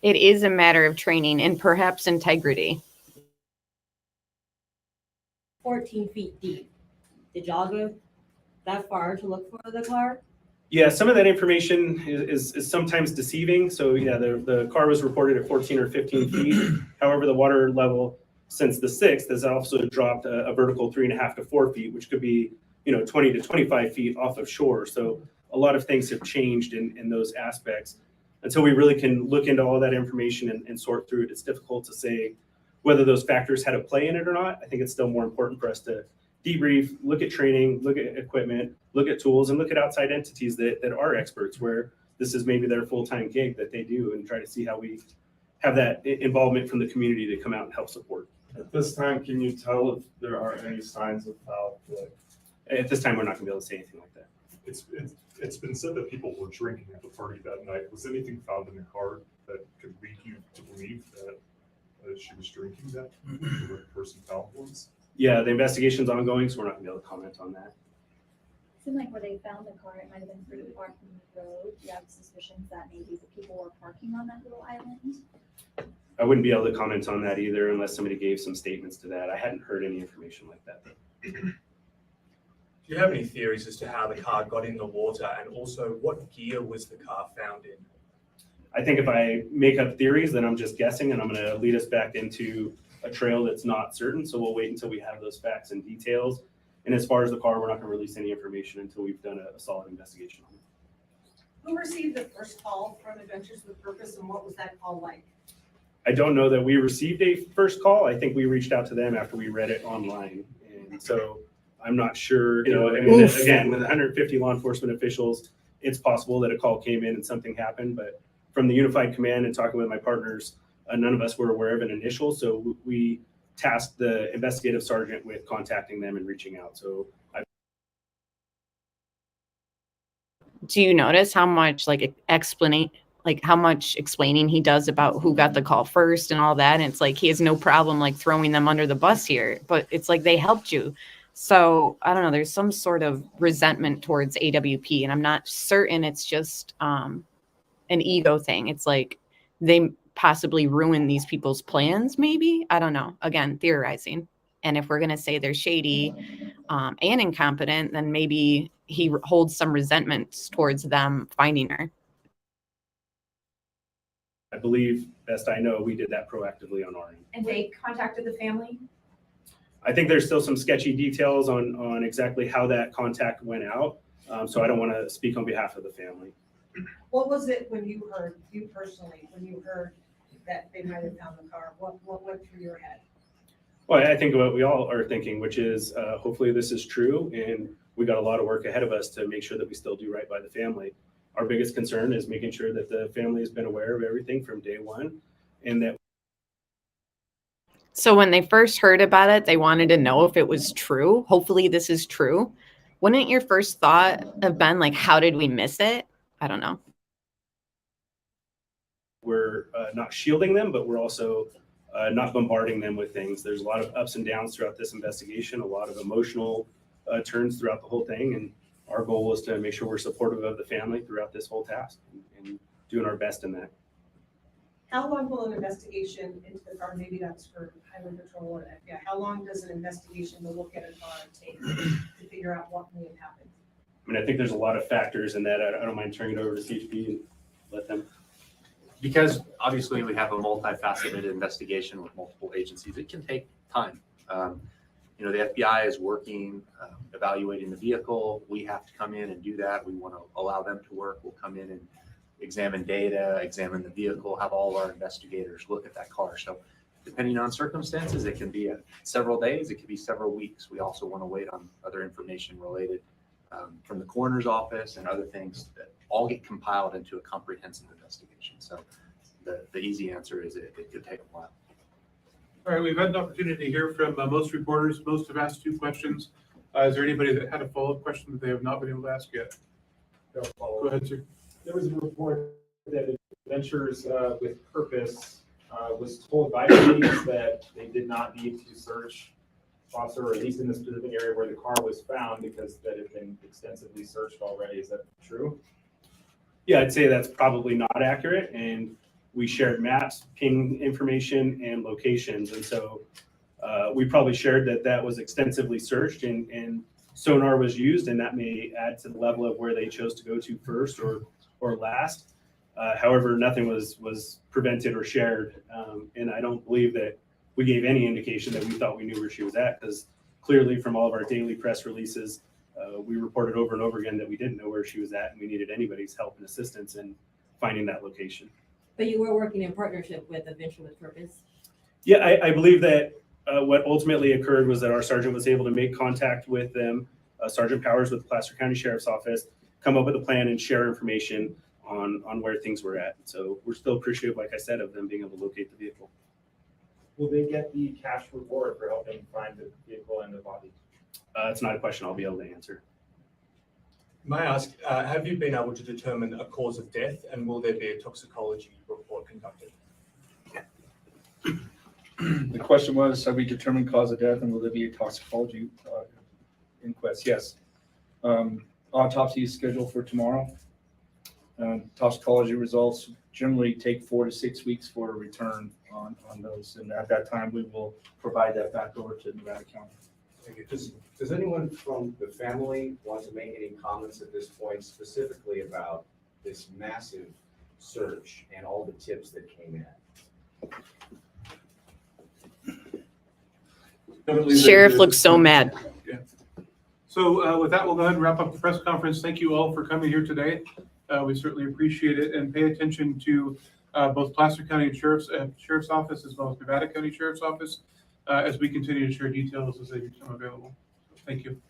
It is a matter of training and perhaps integrity. 14 feet deep. Did y'all go that far to look for the car? Yeah, some of that information is sometimes deceiving. So yeah, the car was reported at 14 or 15 feet. However, the water level since the 6th has also dropped a vertical 3.5 to 4 feet, which could be 20 to 25 feet off of shore. So a lot of things have changed in those aspects. Until we really can look into all that information and sort through it, it's difficult to say whether those factors had a play in it or not. I think it's still more important for us to debrief, look at training, look at equipment, look at tools, and look at outside entities that are experts where this is maybe their full-time gig that they do and try to see how we have that involvement from the community to come out and help support. At this time, can you tell if there are any signs of foul play? At this time, we're not gonna be able to say anything like that. It's been said that people were drinking at the party that night. Was anything found in the car that could lead you to believe that she was drinking that the person found was? Yeah, the investigation's ongoing, so we're not gonna be able to comment on that. It seemed like where they found the car, it might have been pretty far from the road. Do you have suspicions that maybe the people were parking on that little island? I wouldn't be able to comment on that either unless somebody gave some statements to that. I hadn't heard any information like that. Do you have any theories as to how the car got in the water, and also what gear was the car found in? I think if I make up theories, then I'm just guessing, and I'm going to lead us back into a trail that's not certain. So we'll wait until we have those facts and details. And as far as the car, we're not going to release any information until we've done a solid investigation on it. Who received the first call from Adventures with Purpose, and what was that call like? I don't know that we received a first call. I think we reached out to them after we read it online. And so I'm not sure, again, with 150 law enforcement officials, it's possible that a call came in and something happened. But from the Unified Command and talking with my partners, none of us were aware of an initial. So we tasked the investigative sergeant with contacting them and reaching out. So do you notice how much like how much explaining he does about who got the call first and all that? And it's like he has no problem like throwing them under the bus here, but it's like they helped you. So I don't know, there's some sort of resentment towards AWP, and I'm not certain it's just an ego thing. It's like they possibly ruin these people's plans, maybe. I don't know. Again, theorizing. And if we're going to say they're shady and incompetent, then maybe he holds some resentment towards them finding her. I believe, best I know, we did that proactively on our end. And they contacted the family? I think there's still some sketchy details on exactly how that contact went out. So I don't want to speak on behalf of the family. What was it when you heard, you personally, when you heard that they might have found the car? What went through your head? Well, I think what we all are thinking, which is hopefully this is true, and we got a lot of work ahead of us to make sure that we still do right by the family. Our biggest concern is making sure that the family has been aware of everything from day one, and that. So when they first heard about it, they wanted to know if it was true. Hopefully this is true. Wouldn't your first thought have been like, how did we miss it? I don't know. We're not shielding them, but we're also not bombarding them with things. There's a lot of ups and downs throughout this investigation, a lot of emotional turns throughout the whole thing. And our goal is to make sure we're supportive of the family throughout this whole task and doing our best in that. How long will an investigation into the car, maybe that's for Highway Patrol or FBI, how long does an investigation to look at a car take to figure out what may have happened? I mean, I think there's a lot of factors in that. I don't mind turning it over to CHP and let them. Because obviously we have a multifaceted investigation with multiple agencies, it can take time. You know, the FBI is working, evaluating the vehicle. We have to come in and do that. We want to allow them to work. We'll come in and examine data, examine the vehicle, have all of our investigators look at that car. So depending on circumstances, it can be several days, it could be several weeks. We also want to wait on other information related from the coroner's office and other things that all get compiled into a comprehensive investigation. So the easy answer is it could take a while. All right, we've had an opportunity to hear from most reporters. Most have asked 2 questions. Is there anybody that had a follow-up question that they have not been able to ask yet? Go ahead, sir. There was a report that Adventures with Purpose was told by police that they did not need to search Foster, or at least in the specific area where the car was found, because that had been extensively searched already. Is that true? Yeah, I'd say that's probably not accurate. And we shared maps, ping information, and locations. And so we probably shared that was extensively searched and sonar was used, and that may add to the level of where they chose to go to first or last. However, nothing was prevented or shared. And I don't believe that we gave any indication that we thought we knew where she was at, because clearly from all of our daily press releases, we reported over and over again that we didn't know where she was at, and we needed anybody's help and assistance in finding that location. But you were working in partnership with Adventure with Purpose? Yeah, I believe that what ultimately occurred was that our sergeant was able to make contact with them, Sergeant Powers with the Placer County Sheriff's Office, come up with a plan and share information on where things were at. So we're still appreciative, like I said, of them being able to locate the vehicle. Will they get the cash reward for helping find the vehicle and the body? It's not a question I'll be able to answer. May I ask, have you been able to determine a cause of death, and will there be a toxicology report conducted? The question was, have we determined cause of death, and will there be a toxicology inquest? Yes. Autopsy is scheduled for tomorrow. Toxicology results generally take 4 to 6 weeks for a return on those. And at that time, we will provide that back over to Nevada County. Does anyone from the family want to make any comments at this point specifically about this massive search and all the tips that came in? Sheriff looks so mad. Yeah. So with that, we'll go ahead and wrap up the press conference. Thank you all for coming here today. We certainly appreciate it, and pay attention to both Placer County Sheriff's Office as well as Nevada County Sheriff's Office as we continue to share details as they become available. Thank you.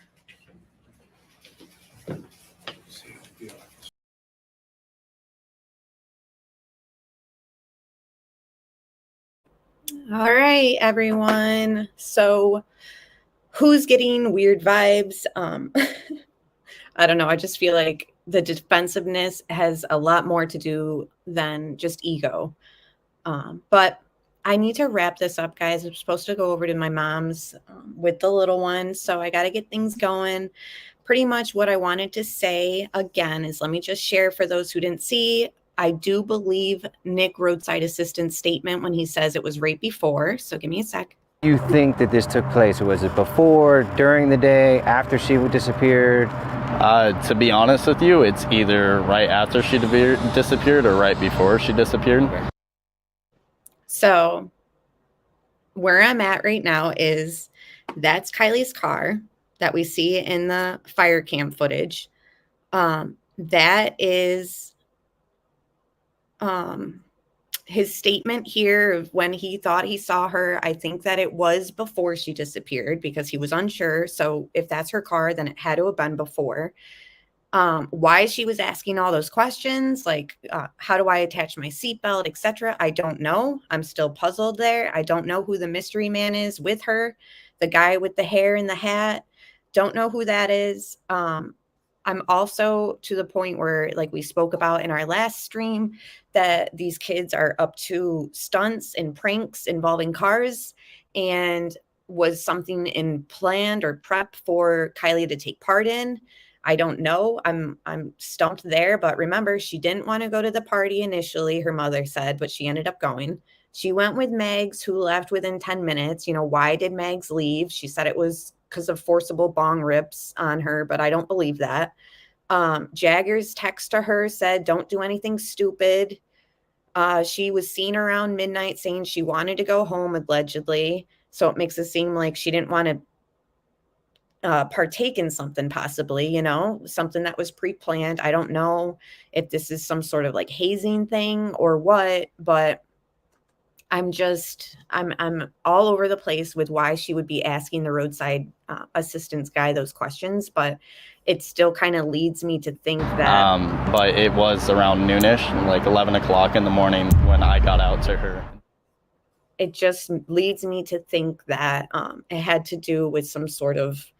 All right, everyone. So who's getting weird vibes? I don't know. I just feel like the defensiveness has a lot more to do than just ego. But I need to wrap this up, guys. I'm supposed to go over to my mom's with the little one, so I got to get things going. Pretty much what I wanted to say again is, let me just share for those who didn't see. I do believe Nick Roadside Assistant's statement when he says it was right before. So give me a sec. You think that this took place? Was it before, during the day, after she disappeared? To be honest with you, it's either right after she disappeared or right before she disappeared. So where I'm at right now is that's Kiely's car that we see in the fire cam footage. That is his statement here of when he thought he saw her. I think that it was before she disappeared because he was unsure. So if that's her car, then it had to have been before. Why she was asking all those questions, like how do I attach my seatbelt, etc. I don't know. I'm still puzzled there. I don't know who the mystery man is with her. The guy with the hair and the hat. Don't know who that is. I'm also to the point where, like we spoke about in our last stream, that these kids are up to stunts and pranks involving cars, and was something in planned or prep for Kiely to take part in. I don't know. I'm stumped there, but remember, she didn't want to go to the party initially, her mother said, but she ended up going. She went with Megs, who left within 10 minutes. You know, why did Megs leave? She said it was because of forcible bong rips on her, but I don't believe that. Jagger's text to her said, don't do anything stupid. She was seen around midnight saying she wanted to go home, allegedly. So it makes it seem like she didn't want to partake in something, possibly, you know, something that was pre-planned. I don't know if this is some sort of like hazing thing or what, but I'm all over the place with why she would be asking the roadside assistance guy those questions, but it still kind of leads me to think that. But it was around noonish, like 11 o'clock in the morning when I got out to her. It just leads me to think that it had to do with some sort of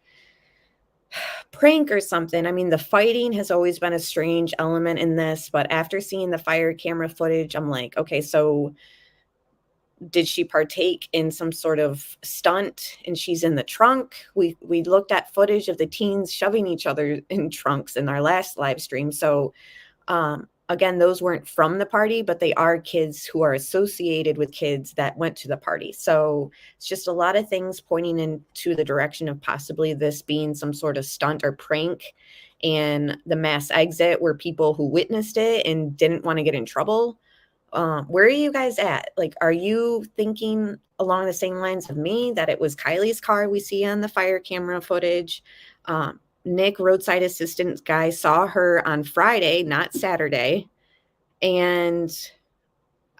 prank or something. I mean, the fighting has always been a strange element in this, but after seeing the fire camera footage, I'm like, okay, so did she partake in some sort of stunt and she's in the trunk? We looked at footage of the teens shoving each other in trunks in our last live stream. So again, those weren't from the party, but they are kids who are associated with kids that went to the party. So it's just a lot of things pointing into the direction of possibly this being some sort of stunt or prank. And the mass exit were people who witnessed it and didn't want to get in trouble. Where are you guys at? Like, are you thinking along the same lines of me that it was Kiely's car we see on the fire camera footage? Nick, roadside assistance guy, saw her on Friday, not Saturday. And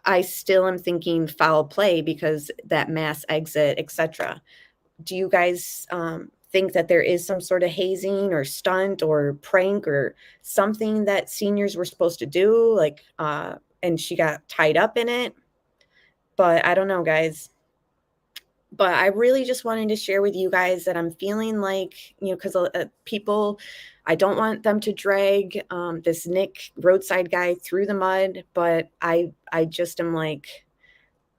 I still am thinking foul play because that mass exit, etc. Do you guys think that there is some sort of hazing or stunt or prank or something that seniors were supposed to do? Like, and she got tied up in it? But I don't know, guys. But I really just wanted to share with you guys that I'm feeling like, you know, because people, I don't want them to drag this Nick roadside guy through the mud, but I just am like,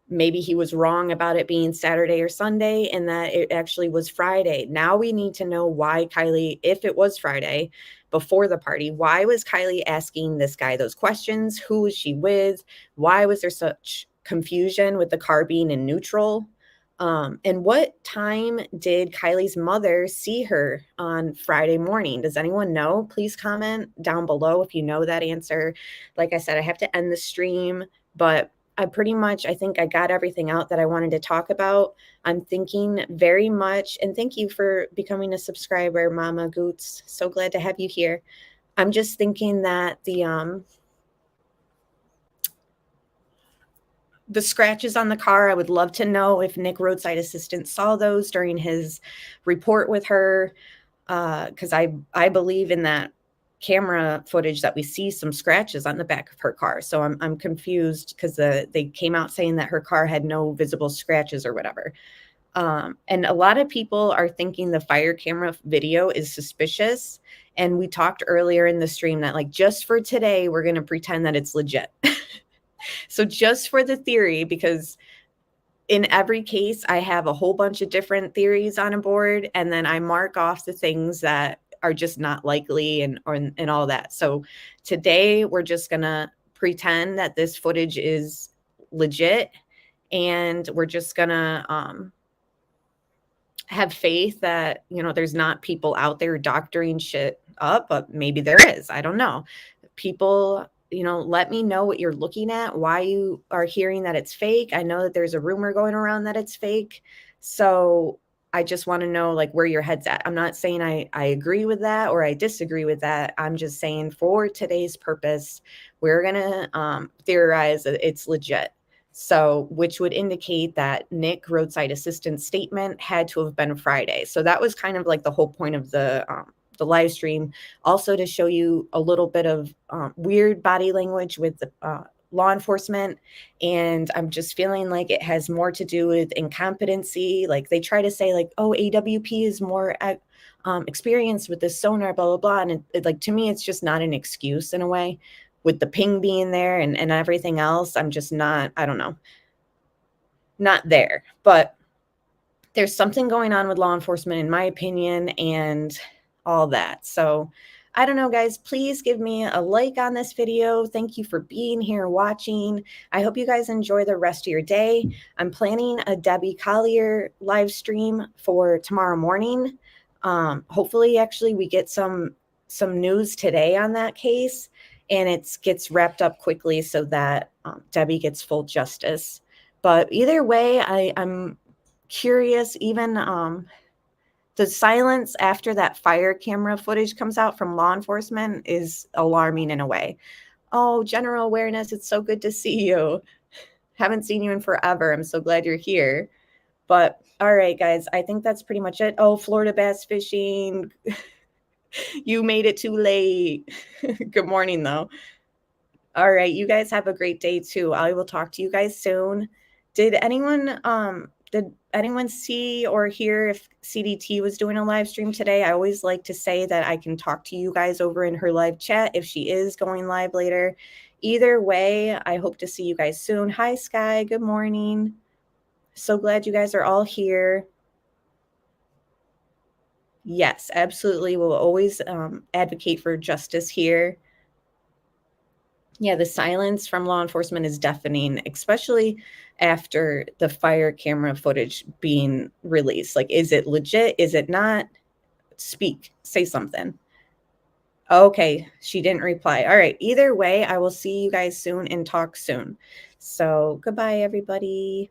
maybe he was wrong about it being Saturday or Sunday and that it actually was Friday. Now we need to know why Kiely, if it was Friday before the party, why was Kiely asking this guy those questions? Who was she with? Why was there such confusion with the car being in neutral? And what time did Kiely's mother see her on Friday morning? Does anyone know? Please comment down below if you know that answer. Like I said, I have to end the stream, but I think I got everything out that I wanted to talk about. I'm thinking very much, and thank you for becoming a subscriber, Mama Goots. So glad to have you here. I'm just thinking that the scratches on the car, I would love to know if Nick roadside assistant saw those during his report with her, because I believe in that camera footage that we see some scratches on the back of her car. So I'm confused because they came out saying that her car had no visible scratches or whatever. And a lot of people are thinking the fire camera video is suspicious. And we talked earlier in the stream that like just for today, we're going to pretend that it's legit. So just for the theory, because in every case, I have a whole bunch of different theories on a board, and then I mark off the things that are just not likely and all that. So today we're just gonna pretend that this footage is legit, and we're just gonna have faith that, you know, there's not people out there doctoring shit up, but maybe there is. I don't know. People, you know, let me know what you're looking at, why you are hearing that it's fake. I know that there's a rumor going around that it's fake. So I just want to know like where your head's at. I'm not saying I agree with that or I disagree with that. I'm just saying for today's purpose, we're going to theorize that it's legit. So, which would indicate that Nick roadside assistant statement had to have been Friday. So that was kind of like the whole point of the live stream, also to show you a little bit of weird body language with the law enforcement. And I'm just feeling like it has more to do with incompetency. Like they try to say like, oh, AWP is more experienced with this sonar, blah, blah, blah. And like, to me, it's just not an excuse in a way. With the ping being there and everything else, I'm just not, I don't know, not there. But there's something going on with law enforcement, in my opinion, and all that. So I don't know, guys, please give me a like on this video. Thank you for being here watching. I hope you guys enjoy the rest of your day. I'm planning a Debbie Collier live stream for tomorrow morning. Hopefully, actually, we get some news today on that case, and it gets wrapped up quickly so that Debbie gets full justice. But either way, I'm curious, even the silence after that fire camera footage comes out from law enforcement is alarming in a way. Oh, general awareness, it's so good to see you. Haven't seen you in forever. I'm so glad you're here. But all right, guys, I think that's pretty much it. Oh, Florida bass fishing. You made it too late. Good morning, though. All right, you guys have a great day too. I will talk to you guys soon. Did anyone see or hear if CDT was doing a live stream today? I always like to say that I can talk to you guys over in her live chat if she is going live later. Either way, I hope to see you guys soon. Hi, Sky. Good morning. So glad you guys are all here. Yes, absolutely. We'll always advocate for justice here. Yeah, the silence from law enforcement is deafening, especially after the fire camera footage being released. Like, is it legit? Is it not? Speak, say something. Okay, she didn't reply. All right, either way, I will see you guys soon and talk soon. So goodbye, everybody.